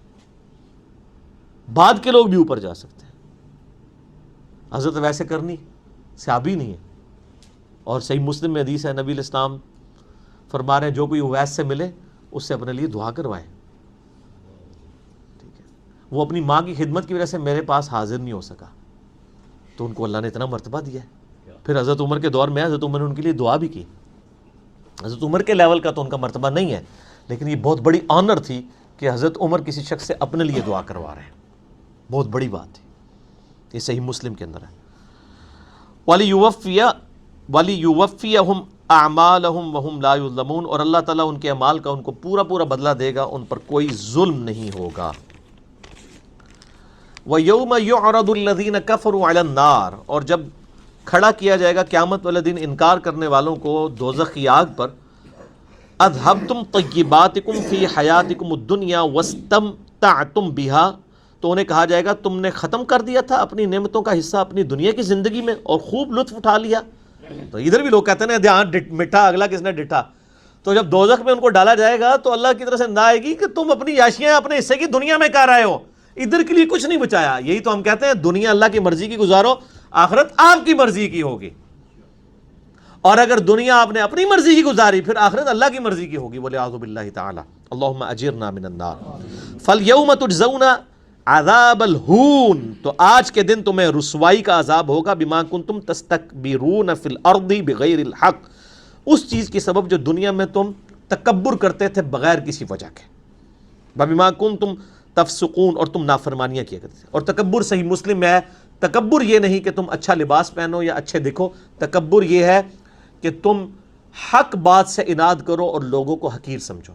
بعد کے لوگ بھی اوپر جا سکتے ہیں. حضرت ویسے کرنی صحابی نہیں ہے. اور صحیح مسلم میں حدیث ہے, نبی علیہ السلام فرما رہے ہیں جو کوئی اویس سے ملے اس سے اپنے لیے دعا کروائے. ٹھیک ہے, وہ اپنی ماں کی خدمت کی وجہ سے میرے پاس حاضر نہیں ہو سکا تو ان کو اللہ نے اتنا مرتبہ دیا ہے. پھر حضرت عمر کے دور میں حضرت عمر نے ان کے لیے دعا بھی کی. حضرت عمر کے لیول کا تو ان کا مرتبہ نہیں ہے, لیکن یہ بہت بڑی آنر تھی کہ حضرت عمر کسی شخص سے اپنے لیے دعا کروا رہے ہیں. بہت بڑی بات تھی. یہ صحیح مسلم کے اندر ہے. وَلِيُوَفِّيَهُمْ أَعْمَالَهُمْ وَهُمْ لَا يُظْلَمُونَ, اور اللہ تعالیٰ ان کے اعمال کا ان کو پورا پورا بدلہ دے گا, ان پر کوئی ظلم نہیں ہوگا. وَيَوْمَ يُعْرَضُ الَّذِينَ كَفَرُوا عَلَى النَّارِ, اور جب کھڑا کیا جائے گا قیامت والے دن انکار کرنے والوں کو دوزخ کی آگ پر, اذهبتم طیباتکم فی حیاتکم الدنیا واستمتعتم بها, تو انہیں کہا جائے گا تم نے ختم کر دیا تھا اپنی نعمتوں کا حصہ اپنی دنیا کی زندگی میں اور خوب لطف اٹھا لیا. تو ادھر بھی لوگ کہتے ہیں دھیان مٹھا اگلا کس نے ڈٹھا. تو جب دوزخ میں ان کو ڈالا جائے گا تو اللہ کی طرف سے ندا آئے گی کہ تم اپنی یاشیاں اپنے حصے کی دنیا میں کر رہے ہو, ادھر کے لیے کچھ نہیں بچایا. یہی تو ہم کہتے ہیں دنیا اللہ کی مرضی کی گزارو, آخرت آپ کی مرضی کی ہوگی. اور اگر دنیا آپ نے اپنی مرضی کی گزاری پھر آخرت اللہ کی مرضی کی ہوگی. وَلِعَاذُ بِاللَّهِ تَعَالَى اللہم اجرنا من النار. فَالْيَوْمَ تُجْزَوْنَ عذاب الہون, تو آج کے دن تمہیں رسوائی کا عذاب ہوگا, بما کنتم تستکبرون فی الارض بغیر الحق, اس چیز کی سبب جو دنیا میں تم تکبر کرتے تھے بغیر کسی وجہ کے. بما کنتم تفسقون, اور تم نافرمانیاں کیا کرتے تھے. اور تکبر صحیح مسلم میں ہے, تکبر یہ نہیں کہ تم اچھا لباس پہنو یا اچھے دکھو, تکبر یہ ہے کہ تم حق بات سے اناد کرو اور لوگوں کو حقیر سمجھو.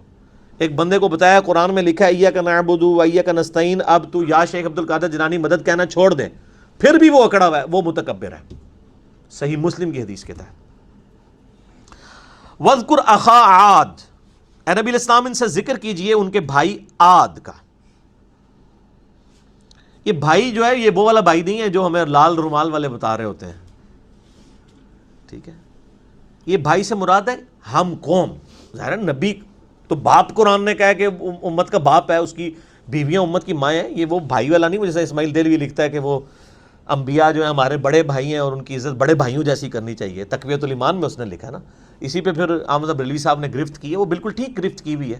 ایک بندے کو بتایا قرآن میں لکھا ہے ایاک نعبد و ایاک نستعین, اب تو یا شیخ عبد القادر جیلانی مدد کہنا چھوڑ دے, پھر بھی وہ اکڑا ہوا ہے, وہ متکبر ہے. صحیح مسلم کی حدیث کے تحت. وَاذْكُرْ أَخَا عَاد, اے نبی علیہ السلام ان سے ذکر کیجئے ان کے بھائی عاد کا. یہ بھائی جو ہے یہ وہ والا بھائی نہیں ہے جو ہمیں لال رومال والے بتا رہے ہوتے ہیں. ٹھیک ہے, یہ بھائی سے مراد ہے ہم قوم. ظاہر نبی تو باپ قرآن نے کہا کہ امت کا باپ ہے, اس کی بیویاں امت کی مائیں ہیں, یہ وہ بھائی والا نہیں. جیسے اسماعیل دہلوی لکھتا ہے کہ وہ انبیاء جو ہیں ہمارے بڑے بھائی ہیں اور ان کی عزت بڑے بھائیوں جیسی کرنی چاہیے. تقویۃ الایمان میں اس نے لکھا نا. اسی پہ پھر احمد بریلوی صاحب نے گرفت کی ہے, وہ بالکل ٹھیک گرفت کی ہوئی ہے.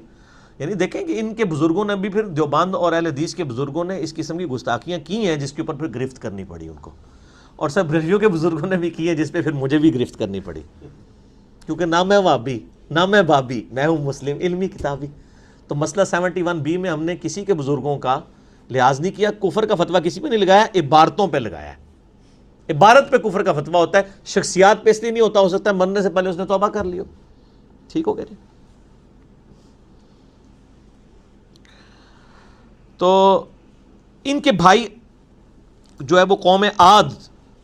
یعنی دیکھیں کہ ان کے بزرگوں نے بھی پھر دیوبند اور اہل حدیث کے بزرگوں نے اس قسم کی گستاخیاں کی ہیں جس کے اوپر پھر گرفت کرنی پڑی ان کو, اور سب بریلویوں کے بزرگوں نے بھی کی ہے جس پہ پھر مجھے بھی گرفت کرنی پڑی, کیونکہ نہ میں وہابی نہ میں بابی, میں ہوں مسلم علمی کتابی. تو مسئلہ 71B میں ہم نے کسی کے بزرگوں کا لحاظ نہیں کیا, کفر کا فتویٰ کسی پہ نہیں لگایا, عبارتوں پہ لگایا ہے. عبارت پہ کفر کا فتویٰ ہوتا ہے, شخصیات پہ اس لیے نہیں ہوتا. ہو سکتا ہے مرنے سے پہلے اس نے توبہ کر لی ہو. ٹھیک ہو گیا جی. تو ان کے بھائی جو ہے وہ قوم عاد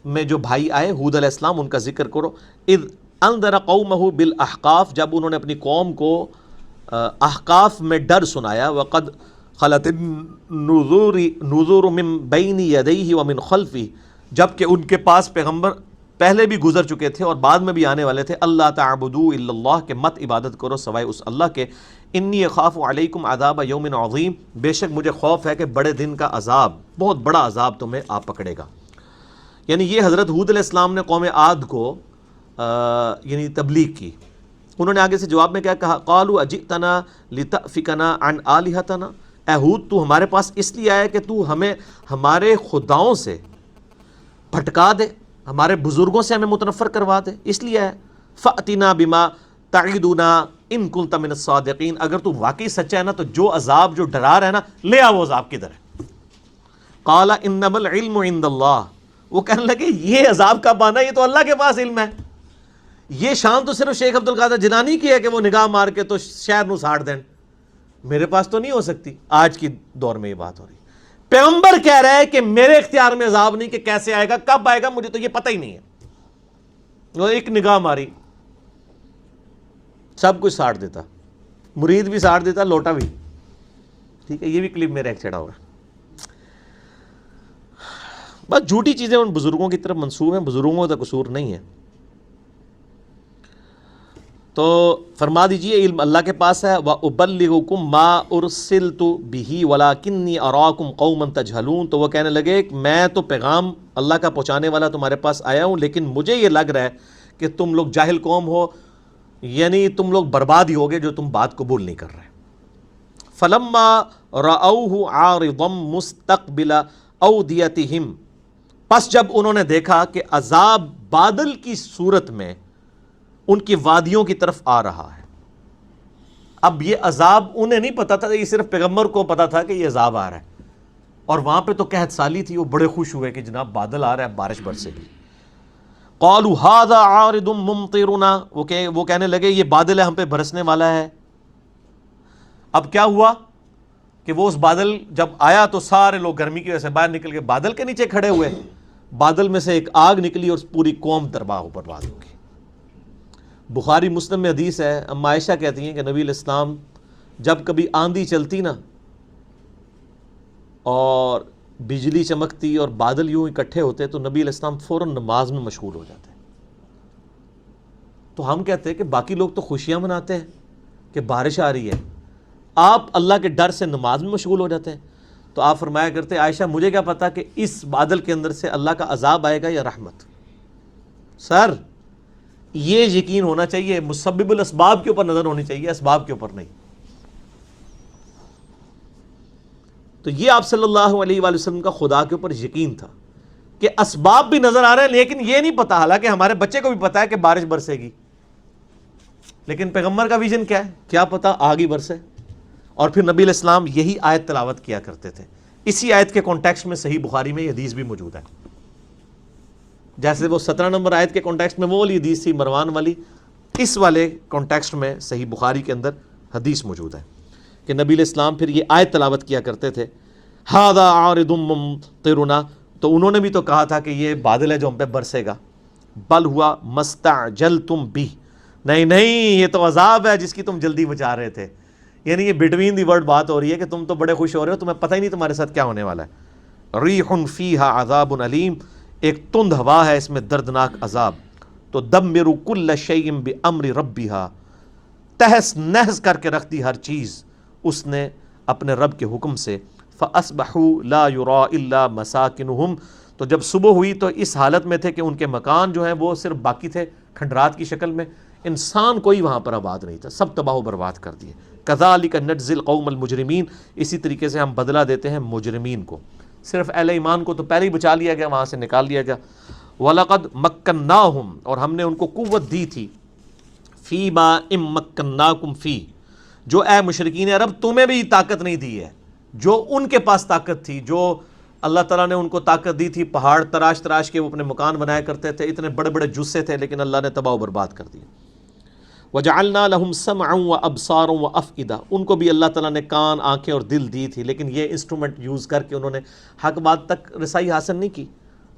میں جو بھائی آئے ہود علیہ السلام, ان کا ذکر کرو. اذ انذر قومہ بالاحقاف, جب انہوں نے اپنی قوم کو احقاف میں ڈر سنایا. وقد خلت النذور من بین یدیہ ومن خلفہ, جبکہ ان کے پاس پیغمبر پہلے بھی گزر چکے تھے اور بعد میں بھی آنے والے تھے. اللہ تعبدوا الا اللہ, کہ مت عبادت کرو سوائے اس اللہ کے. انی اخاف علیکم عذاب یوم عظیم, بے شک مجھے خوف ہے کہ بڑے دن کا عذاب, بہت بڑا عذاب تمہیں آ پکڑے گا. یعنی یہ حضرت ہود علیہ السلام نے قوم عاد کو یعنی تبلیغ کی انہوں نے آگے سے جواب میں کیا کہا؟ قالوا اجئتنا لتأفکنا عن آلہتنا، اے ہود تو ہمارے پاس اس لیے آیا کہ تو ہمیں ہمارے خداؤں سے بھٹکا دے، ہمارے بزرگوں سے ہمیں متنفر کروا دے، اس لیے آیا۔ فأتنا بما تعدنا ان کنت من الصادقین، اگر تو واقعی سچا ہے نا تو جو عذاب جو ڈرا رہا ہے نا لے آ، وہ عذاب کدھر ہے؟ قال انما العلم عند اللہ، وہ کہنے لگے یہ عذاب کب آنا، یہ تو اللہ کے پاس علم ہے، یہ شان تو صرف شیخ عبد القادر جیلانی کی ہے کہ وہ نگاہ مار کے تو شہر نو ساڑ دیں، میرے پاس تو نہیں ہو سکتی۔ آج کی دور میں یہ بات ہو رہی ہے، پیغمبر کہہ رہا ہے کہ میرے اختیار میں عذاب نہیں، کہ کیسے آئے گا کب آئے گا مجھے تو یہ پتہ ہی نہیں ہے۔ وہ ایک نگاہ ماری سب کچھ ساڑ دیتا، مرید بھی ساڑ دیتا، لوٹا بھی۔ ٹھیک ہے، یہ بھی کلپ میرا ایک چڑھا ہوگا۔ بس جھوٹی چیزیں ان بزرگوں کی طرف منسوب ہیں، بزرگوں کا قصور نہیں ہے۔ تو فرما دیجئے علم اللہ کے پاس ہے۔ وَأُبَلِّغُكُم مَّا أُرْسِلْتُ بِهِ وَلَٰكِنِّي أَرَاكُمْ قَوْمًا تَجْهَلُونَ، تو وہ کہنے لگے کہ میں تو پیغام اللہ کا پہنچانے والا تمہارے پاس آیا ہوں، لیکن مجھے یہ لگ رہا ہے کہ تم لوگ جاہل قوم ہو، یعنی تم لوگ برباد ہی ہوگے جو تم بات قبول نہیں کر رہے۔ فَلَمَّا رَأَوْهُ عَارِضًا مُسْتَقْبِلَ أَوْدِيَتِهِمْ، پس جب انہوں نے دیکھا کہ عذاب بادل کی صورت میں ان کی وادیوں کی طرف آ رہا ہے۔ اب یہ عذاب انہیں نہیں پتا تھا، یہ صرف پیغمبر کو پتا تھا کہ یہ عذاب آ رہا ہے، اور وہاں پہ تو قحط سالی تھی، وہ بڑے خوش ہوئے کہ جناب بادل آ رہا ہے، بارش برسے گی۔ قالوا ھذا عارض ممطرنا، وہ کہنے لگے یہ بادل ہے ہم پہ برسنے والا ہے۔ اب کیا ہوا کہ وہ اس بادل جب آیا تو سارے لوگ گرمی کی وجہ سے باہر نکل کے بادل کے نیچے کھڑے ہوئے، بادل میں سے ایک آگ نکلی اور پوری قوم تباہ و برباد ہو گئی۔ بخاری مسلم میں حدیث ہے، اما عائشہ کہتی ہیں کہ نبی علیہ السلام جب کبھی آندھی چلتی نا اور بجلی چمکتی اور بادل یوں اکٹھے ہوتے تو نبی علیہ السلام فوراً نماز میں مشغول ہو جاتے۔ تو ہم کہتے ہیں کہ باقی لوگ تو خوشیاں مناتے ہیں کہ بارش آ رہی ہے، آپ اللہ کے ڈر سے نماز میں مشغول ہو جاتے ہیں۔ تو آپ فرمایا کرتے عائشہ مجھے کیا پتا کہ اس بادل کے اندر سے اللہ کا عذاب آئے گا یا رحمت۔ سر یہ یقین ہونا چاہیے، مسبب الاسباب کے اوپر نظر ہونی چاہیے، اسباب کے اوپر نہیں۔ تو یہ آپ صلی اللہ علیہ وآلہ وسلم کا خدا کے اوپر یقین تھا کہ اسباب بھی نظر آ رہے ہیں، لیکن یہ نہیں پتا، حالانکہ ہمارے بچے کو بھی پتا ہے کہ بارش برسے گی، لیکن پیغمبر کا ویژن کیا ہے؟ کیا پتا آگ ہی برسے۔ اور پھر نبی علیہ السلام یہی آیت تلاوت کیا کرتے تھے۔ اسی آیت کے کانٹیکسٹ میں صحیح بخاری میں یہ حدیث بھی موجود ہے، جیسے وہ 17 نمبر آیت کے کانٹیکسٹ میں وہ والی حدیث تھی مروان والی، اس والے کانٹیکسٹ میں صحیح بخاری کے اندر حدیث موجود ہے کہ نبی علیہ السلام پھر یہ آیت تلاوت کیا کرتے تھے، ھذا عارض ممطرنا، تو انہوں نے بھی تو کہا تھا کہ یہ بادل ہے جو ہم پہ برسے گا، بل ہوا مستعجلتم بہ، نہیں یہ تو عذاب ہے جس کی تم جلدی بچا رہے تھے۔ یعنی یہ بٹوین دی ورڈ بات ہو رہی ہے کہ تم تو بڑے خوش ہو رہے ہو، تمہیں پتہ ہی نہیں تمہارے ساتھ کیا ہونے والا ہے۔ ریح فیہا عذاب علیم، ایک تند ہوا ہے اس میں دردناک عذاب۔ تو دمر کل شیء بامر ربھا، تہس نہس کر کے رکھ دی ہر چیز اس نے اپنے رب کے حکم سے۔ فاصبحوا لا یرا الا مساکنہم، تو جب صبح ہوئی تو اس حالت میں تھے کہ ان کے مکان جو ہیں وہ صرف باقی تھے کھنڈرات کی شکل میں، انسان کوئی وہاں پر آباد نہیں تھا، سب تباہ و برباد کر دیے۔ کذالک نجزی القوم المجرمین، اسی طریقے سے ہم بدلہ دیتے ہیں مجرمین کو۔ صرف اہل ایمان کو تو پہلے ہی بچا لیا گیا، وہاں سے نکال لیا گیا۔ وَلَقَدْ مَكَّنَّاهُمْ، اور ہم نے ان کو قوت دی تھی، فِي مَا إِن مَّكَّنَّاكُمْ فِيهِ، جو اے مشرکین عرب تمہیں بھی طاقت نہیں دی ہے جو ان کے پاس طاقت تھی، جو اللہ تعالیٰ نے ان کو طاقت دی تھی، پہاڑ تراش تراش کے وہ اپنے مکان بنایا کرتے تھے، اتنے بڑے بڑے جثے تھے، لیکن اللہ نے تباہ و برباد کر دیے۔ وَجَعَلْنَا لَهُمْ سَمْعًا وَأَبْصَارًا وَأَفْئِدَةً، ان کو بھی اللہ تعالیٰ نے کان، آنکھیں اور دل دی تھی، لیکن یہ انسٹرومنٹ یوز کر کے انہوں نے حق بات تک رسائی حاصل نہیں کی۔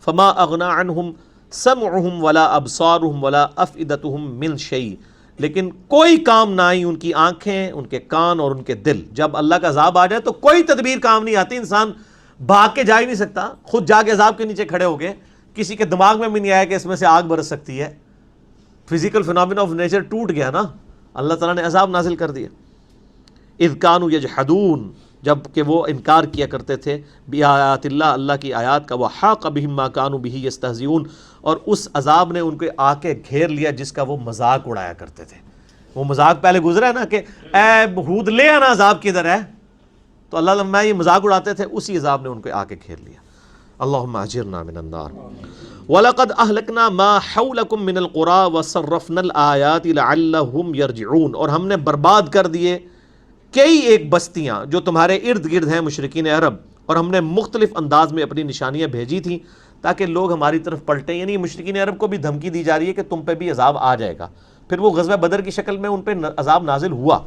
فَمَا أَغْنَى عَنْهُمْ سَمْعُهُمْ وَلَا أَبْصَارُهُمْ وَلَا أَفْئِدَتُهُمْ مِنْ شَيْءٍ، لیکن کوئی کام نہ آئی ان کی آنکھیں، ان کے کان اور ان کے دل۔ جب اللہ کا عذاب آ جائے تو کوئی تدبیر کام نہیں آتی، انسان بھاگ کے جا ہی نہیں سکتا، خود جا کے عذاب کے نیچے کھڑے ہو گئے، کسی کے دماغ میں بھی نہیں آیا کہ اس میں سے آگ برس سکتی ہے۔ فزیکل فینومینا آف نیچر ٹوٹ گیا نا، اللہ تعالیٰ نے عذاب نازل کر دیا۔ اذ کانوا یجحدون، جب کہ وہ انکار کیا کرتے تھے، بآیات اللہ، اللہ کی آیات کا، وحاق بہم ما کانوا بہ یستہزئون، اور اس عذاب نے ان کو آ کے گھیر لیا جس کا وہ مذاق اڑایا کرتے تھے۔ وہ مذاق پہلے گزرا ہے نا کہ اے ہود لے آنا عذاب کدھر ہے، تو اللہ لما یہ مذاق اڑاتے تھے اسی عذاب نے ان کو آ کے گھیر لیا. اللہم اجرنا من النار. وَلَقَدْ أَهْلَكْنَا مَا حَوْلَكُمْ مِنَ الْقُرَىٰ وَصَرَّفْنَا الْآيَاتِ لَعَلَّهُمْ يَرْجِعُونَ، اور ہم نے برباد کر دیے کئی ایک بستیاں جو تمہارے ارد گرد ہیں مشرکین عرب، اور ہم نے مختلف انداز میں اپنی نشانیاں بھیجی تھیں تاکہ لوگ ہماری طرف پلٹیں. یعنی مشرکین عرب کو بھی دھمکی دی جا رہی ہے کہ تم پہ بھی عذاب آ جائے گا. پھر وہ غزوہ بدر کی شکل میں ان پہ عذاب نازل ہوا،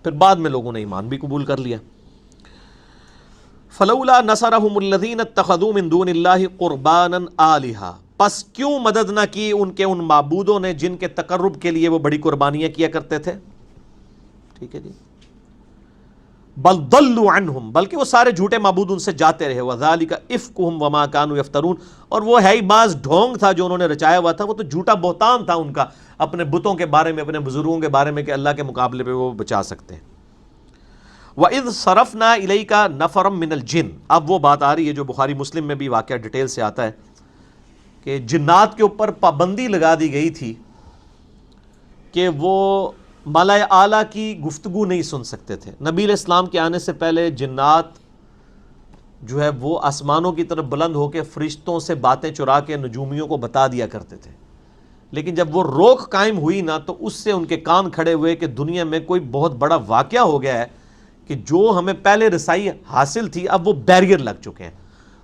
پھر بعد میں لوگوں نے ایمان بھی قبول کر لیا. فلولا نصرهم الذين اتخذوا من دون الله قربانا آلهة، پس کیوں مدد نہ کی ان کے ان معبودوں نے جن کے تقرب کے لیے وہ بڑی قربانیاں کیا کرتے تھے. ٹھیک ہے جی. بل ضلوا عنهم، بلکہ وہ سارے جھوٹے معبود ان سے جاتے رہے. وذلك افکهم وما كانوا يفترون، اور وہ ہے ہی باز ڈھونگ تھا جو انہوں نے رچایا ہوا تھا، وہ تو جھوٹا بہتان تھا ان کا اپنے بتوں کے بارے میں، اپنے بزرگوں کے بارے میں کہ اللہ کے مقابلے پہ وہ بچا سکتے ہیں. وَإِذْ صَرَفْنَا إِلَيْكَ نَفَرًا مِّنَ الْجِنِّ، اب وہ بات آ رہی ہے جو بخاری مسلم میں بھی واقعہ ڈیٹیل سے آتا ہے کہ جنات کے اوپر پابندی لگا دی گئی تھی کہ وہ ملائے اعلیٰ کی گفتگو نہیں سن سکتے تھے. نبی علیہ السلام کے آنے سے پہلے جنات جو ہے وہ آسمانوں کی طرف بلند ہو کے فرشتوں سے باتیں چرا کے نجومیوں کو بتا دیا کرتے تھے، لیکن جب وہ روک قائم ہوئی نا تو اس سے ان کے کان کھڑے ہوئے کہ دنیا میں کوئی بہت بڑا واقعہ ہو گیا ہے کہ جو ہمیں پہلے رسائی حاصل تھی اب وہ بیریئر لگ چکے ہیں.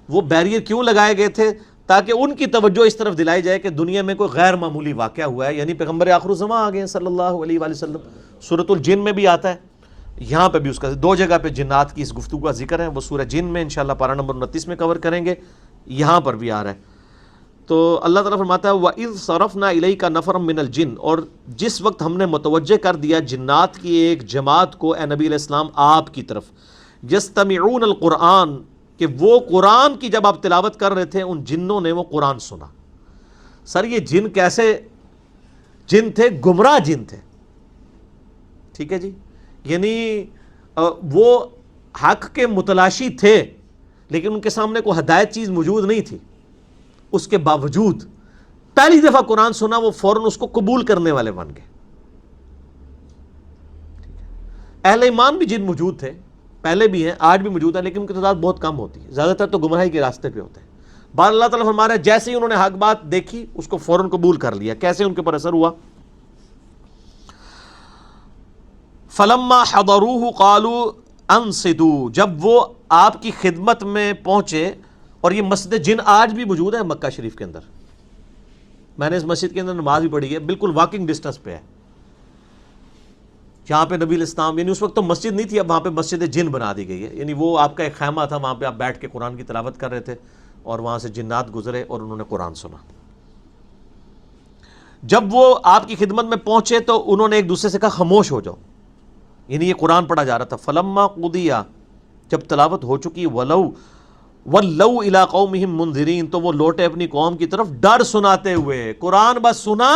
وہ بیریئر کیوں لگائے گئے تھے؟ تاکہ ان کی توجہ اس طرف دلائی جائے کہ دنیا میں کوئی غیر معمولی واقعہ ہوا ہے، یعنی پیغمبر آخر الزماں آ گئے ہیں صلی اللہ علیہ وآلہ وسلم. سورۃ الجن میں بھی آتا ہے، یہاں پہ بھی اس کا دو جگہ پہ جنات کی اس گفتگو کا ذکر ہے. وہ سورہ جن میں انشاءاللہ پارہ نمبر 29 میں کور کریں گے، یہاں پر بھی آ رہا ہے. تو اللہ تعالیٰ فرماتا ہے وَإِذْ صَرَفْنَا إِلَيْكَ نَفَرًا مِّنَ الْجِنِّ، اور جس وقت ہم نے متوجہ کر دیا جنات کی ایک جماعت کو اے نبی علیہ السلام آپ کی طرف، يَسْتَمِعُونَ الْقُرْآنَ، کہ وہ قرآن کی جب آپ تلاوت کر رہے تھے ان جنوں نے وہ قرآن سنا. سر یہ جن کیسے جن تھے؟ گمراہ جن تھے. ٹھیک ہے جی، یعنی وہ حق کے متلاشی تھے لیکن ان کے سامنے کوئی ہدایت چیز موجود نہیں تھی. اس کے باوجود پہلی دفعہ قرآن سنا وہ فوراً اس کو قبول کرنے والے بن گئے. اہل ایمان بھی جن موجود تھے، پہلے بھی ہیں، آج بھی موجود ہیں، لیکن ان کی تعداد بہت کم ہوتی ہے، زیادہ تر تو گمراہی کے راستے پہ ہوتے ہیں. بار اللہ تعالیٰ فرما رہا ہے جیسے ہی انہوں نے حق بات دیکھی اس کو فوراً قبول کر لیا. کیسے ان کے پر اثر ہوا؟ فَلَمَّا حَضَرُوهُ قَالُوا أَنصِتُوا، جب وہ آپ کی خدمت میں پہنچے. اور یہ مسجد جن آج بھی موجود ہے مکہ شریف کے اندر. میں نے اس مسجد کے اندر نماز بھی پڑھی ہے، بالکل واکنگ ڈسٹنس پہ ہے. جہاں پہ نبی علیہ السلام، یعنی اس وقت تو مسجد نہیں تھی، اب وہاں پہ مسجد جن بنا دی گئی ہے. یعنی وہ آپ کا ایک خیمہ تھا، وہاں پہ آپ بیٹھ کے قرآن کی تلاوت کر رہے تھے اور وہاں سے جنات گزرے اور انہوں نے قرآن سنا. جب وہ آپ کی خدمت میں پہنچے تو انہوں نے ایک دوسرے سے کہا خاموش ہو جاؤ. یعنی یہ قرآن پڑھا جا رہا تھا. فلما قضی، جب تلاوت ہو چکی، وَلَّوْا إِلَىٰ قَوْمِهِمْ مُنذِرِينَ، تو وہ لوٹے اپنی قوم کی طرف ڈر سناتے ہوئے. قرآن بس سنا،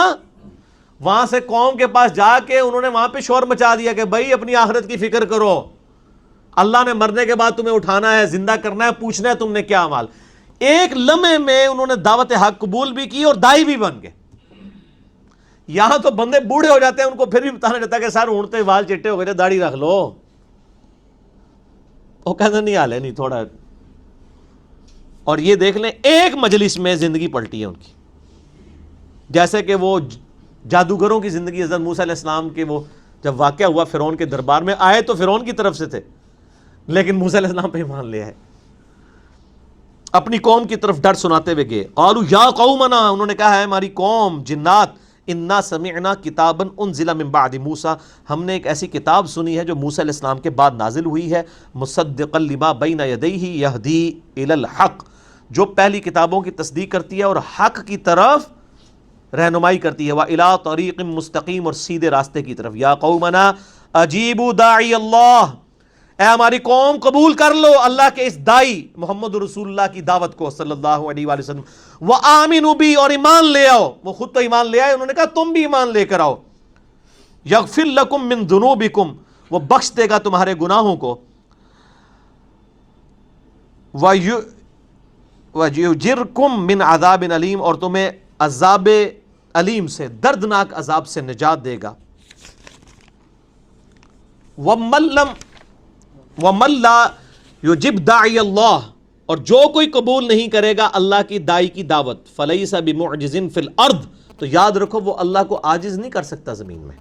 وہاں سے قوم کے پاس جا کے انہوں نے وہاں پہ شور مچا دیا کہ بھائی اپنی آخرت کی فکر کرو، اللہ نے مرنے کے بعد تمہیں اٹھانا ہے، زندہ کرنا ہے، پوچھنا ہے تم نے کیا عمل. ایک لمحے میں انہوں نے دعوت حق قبول بھی کی اور دائی بھی بن گئے. یہاں تو بندے بوڑھے ہو جاتے ہیں، ان کو پھر بھی بتانا چاہتا ہے کہ سر اونٹتے بال چٹے ہو گئے، داڑھی رکھ لو. وہ کہتے نہیں حال ہے نہیں تھوڑا. اور یہ دیکھ لیں ایک مجلس میں زندگی پلٹی ہے ان کی. جیسے کہ وہ جادوگروں کی زندگی حضرت موسیٰ علیہ السلام کے وہ جب واقعہ ہوا فرعون کے دربار میں، آئے تو فرعون کی طرف سے تھے لیکن موسیٰ علیہ السلام پہ ایمان لے آئے. اپنی قوم کی طرف ڈر سناتے ہوئے گئے. قالوا یا قومنا، انہوں نے کہا ہے ہماری قوم جنات، انا سمعنا کتابا انزل من بعد موسیٰ، ہم نے ایک ایسی کتاب سنی ہے جو موسیٰ علیہ السلام کے بعد نازل ہوئی ہے. مصدقا لما بین یدیہ یہدی الی الحق، جو پہلی کتابوں کی تصدیق کرتی ہے اور حق کی طرف رہنمائی کرتی ہے. وَإِلَىٰ طَرِيقٍ مستقیم، اور سیدھے راستے کی طرف. یا قومنا اجیبوا داعی اللہ، اے ہماری قوم قبول کر لو اللہ کے اس دائی محمد رسول اللہ کی دعوت کو صلی اللہ علیہ وآلہ وسلم. وَآمِنُوا بِی، اور ایمان لے آؤ. وہ خود تو ایمان لے آئے، انہوں نے کہا تم بھی ایمان لے کر آؤ. یغفر لکم من ذنوبکم، وہ بخش دے گا تمہارے گناہوں کو. وَیُجِرْکُم من عذاب علیم، اور تمہیں عذاب علیم سے، دردناک عذاب سے نجات دے گا۔ وَمَن لَا يُجِبْ دَاعِيَ اللَّهِ، اور جو کوئی قبول نہیں کرے گا اللہ کی دائی کی دعوت، فَلَيْسَ بِمُعْجِزٍ فِي الْأَرْضِ، تو یاد رکھو وہ اللہ کو عاجز نہیں کر سکتا زمین میں۔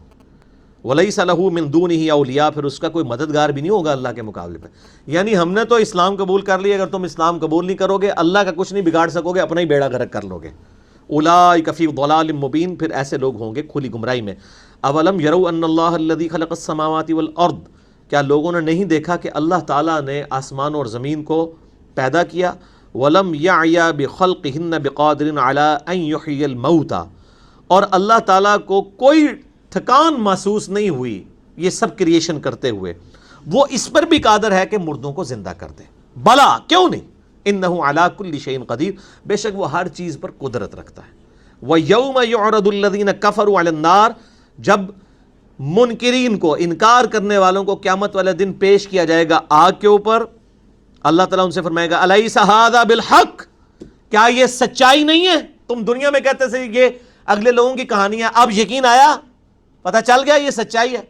وَلَيْسَ لَهُ مِن دُونِهِ أَوْلِيَاء، پھر اس کا کوئی مددگار بھی نہیں ہوگا اللہ کے مقابلے پہ۔ یعنی ہم نے تو اسلام قبول کر لیا، اگر تم اسلام قبول نہیں کرو گے اللہ کا کچھ نہیں بگاڑ سکو گے، اپنا ہی بیڑا غرق کر لو گے۔ اولئک فی ضلال مبین، پھر ایسے لوگ ہوں گے کھلی گمراہی میں۔ اولم یروا ان اللہ الذی خلق السماوات والارض، کیا لوگوں نے نہیں دیکھا کہ اللہ تعالیٰ نے آسمانوں اور زمین کو پیدا کیا؟ ولم یعی بخلقہن بقادر علی ان یحیی الموتى، اور اللہ تعالیٰ کو کوئی تھکان محسوس نہیں ہوئی یہ سب کریشن کرتے ہوئے، وہ اس پر بھی قادر ہے کہ مردوں کو زندہ کر دے۔ بلا، کیوں نہیں، انہ علی کل شیء قدیر، بے شک وہ ہر چیز پر قدرت رکھتا ہے۔ ویوم یعرض الذین کفروا علی النار، جب منکرین کو، انکار کرنے والوں کو قیامت والے دن پیش کیا جائے گا آگ کے اوپر، اللہ تعالیٰ ان سے فرمائے گا الیس ھذا بالحق، کیا یہ سچائی نہیں ہے؟ تم دنیا میں کہتے تھے یہ اگلے لوگوں کی کہانیاں، اب یقین آیا، پتہ چل گیا یہ سچائی ہے۔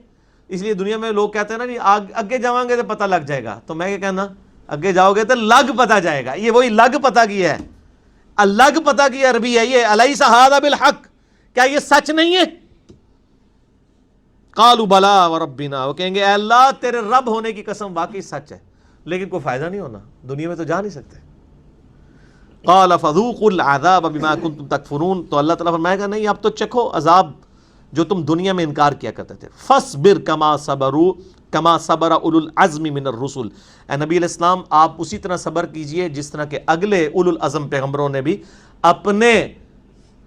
اس لیے دنیا میں لوگ کہتے ہیں نا جی اگے جاؤں گے تو پتہ لگ جائے گا، تو میں کیا کہنا، اگے جاؤ گے تو لگ پتہ جائے گا۔ یہ وہی لگ پتہ کی ہے، الگ پتہ کی عربی ہے یہ، الیس ھذا بالحق، کیا یہ سچ نہیں ہے؟ قالوا بلا وربنا، وہ کہیں گے اے اللہ تیرے رب ہونے کی قسم واقعی سچ ہے، لیکن کوئی فائدہ نہیں ہونا، دنیا میں تو جا نہیں سکتے۔ قال فذوقوا العذاب بما كنتم تکفرون، تو اللہ تعالیٰ فرمائے گا نہیں اب تو چکھو عذاب جو تم دنیا میں انکار کیا کرتے تھے۔ فاصبر کما صبر اولو العزم من الرسل، اے نبی علیہ السلام آپ اسی طرح صبر کیجئے جس طرح کہ اگلے اولو العزم پیغمبروں نے بھی اپنے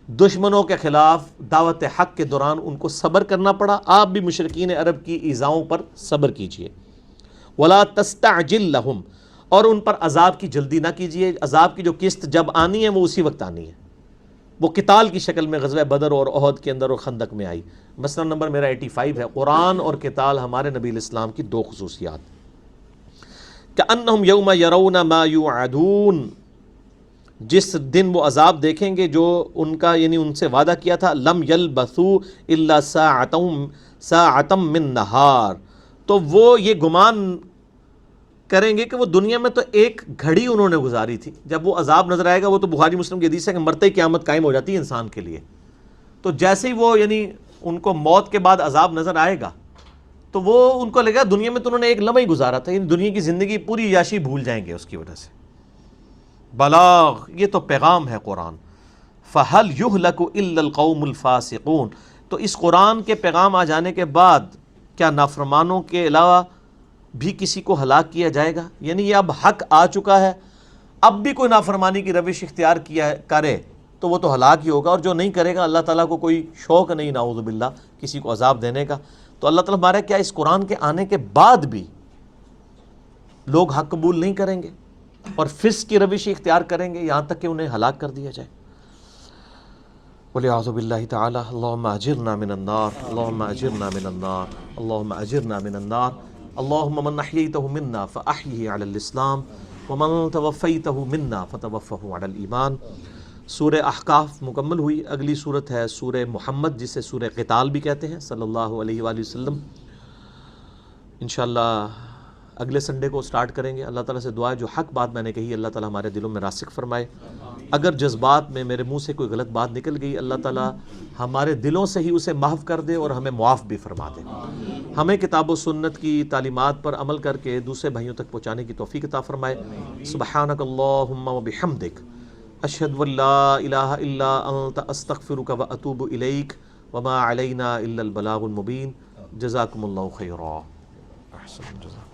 دشمنوں کے خلاف دعوت حق کے دوران ان کو صبر کرنا پڑا، آپ بھی مشرکین عرب کی ایذاؤں پر صبر کیجئے۔ ولا تستعجل لهم، اور ان پر عذاب کی جلدی نہ کیجئے، عذاب کی جو قسط جب آنی ہے وہ اسی وقت آنی ہے، وہ قتال کی شکل میں غزوہ بدر اور احد کے اندر اور خندق میں آئی۔ مسئلہ نمبر میرا 85 ہے، قرآن اور قتال ہمارے نبی علیہ السلام کی دو خصوصیات۔ کأنہم یوم یرون ما یوعدون، جس دن وہ عذاب دیکھیں گے جو ان کا یعنی ان سے وعدہ کیا تھا، لم یلبثوا الا ساعۃ من نہار، تو وہ یہ گمان کریں گے کہ وہ دنیا میں تو ایک گھڑی انہوں نے گزاری تھی۔ جب وہ عذاب نظر آئے گا، وہ تو بخاری مسلم کی حدیث ہے کہ مرتے ہی قیامت قائم ہو جاتی ہے انسان کے لیے، تو جیسے ہی وہ یعنی ان کو موت کے بعد عذاب نظر آئے گا تو وہ ان کو لگے گا دنیا میں تو انہوں نے ایک لمحہ ہی گزارا تھا، یعنی دنیا کی زندگی پوری عیاشی بھول جائیں گے اس کی وجہ سے۔ بلاغ، یہ تو پیغام ہے قرآن۔ فَهَلْ يُهْلَكُ إِلَّا الْقَوْمُ الْفَاسِقُونَ، تو اس قرآن کے پیغام آ جانے کے بعد کیا نافرمانوں کے علاوہ بھی کسی کو ہلاک کیا جائے گا؟ یعنی یہ اب حق آ چکا ہے، اب بھی کوئی نافرمانی کی روش اختیار کیا کرے تو وہ تو ہلاک ہی ہوگا، اور جو نہیں کرے گا اللہ تعالیٰ کو کوئی شوق نہیں نعوذ باللہ کسی کو عذاب دینے کا۔ تو اللہ تعالیٰ ہمارے کیا اس قرآن کے آنے کے بعد بھی لوگ حق قبول نہیں کریں گے اور فسق کی روش اختیار کریں گے یہاں تک کہ انہیں ہلاک کر دیا جائے؟ وَلِعَوْذُ بِاللَّهِ تَعَالَى اللہم اجرنا من النار، اللہم اجرنا من النار، اللہم اجرنا من النار، اللہم من احییتہ منا فاحیہ علی الاسلام ومن توفیتہ منا فتوفہ علی الایمان۔ سورہ احقاف مکمل ہوئی، اگلی صورت ہے سورہ محمد جسے سورہ قتال بھی کہتے ہیں صلی اللہ علیہ وآلہ وسلم۔ انشاءاللہ اگلے سنڈے کو سٹارٹ کریں گے۔ اللہ تعالیٰ سے دعا ہے جو حق بات میں نے کہی اللہ تعالیٰ ہمارے دلوں میں راسخ فرمائے، اگر جذبات میں میرے منہ سے کوئی غلط بات نکل گئی اللہ تعالیٰ ہمارے دلوں سے ہی اسے محو کر دے اور ہمیں معاف بھی فرما دے، ہمیں کتاب و سنت کی تعلیمات پر عمل کر کے دوسرے بھائیوں تک پہنچانے کی توفیق عطا فرمائے۔ سبحانک اللہم و بحمدک، اشہد ان لا الہ الا انت، استغفرک و اتوب الیک، وما علینا الا البلاغ المبین۔ جزاکم اللہ خیرا، احسن جزاک۔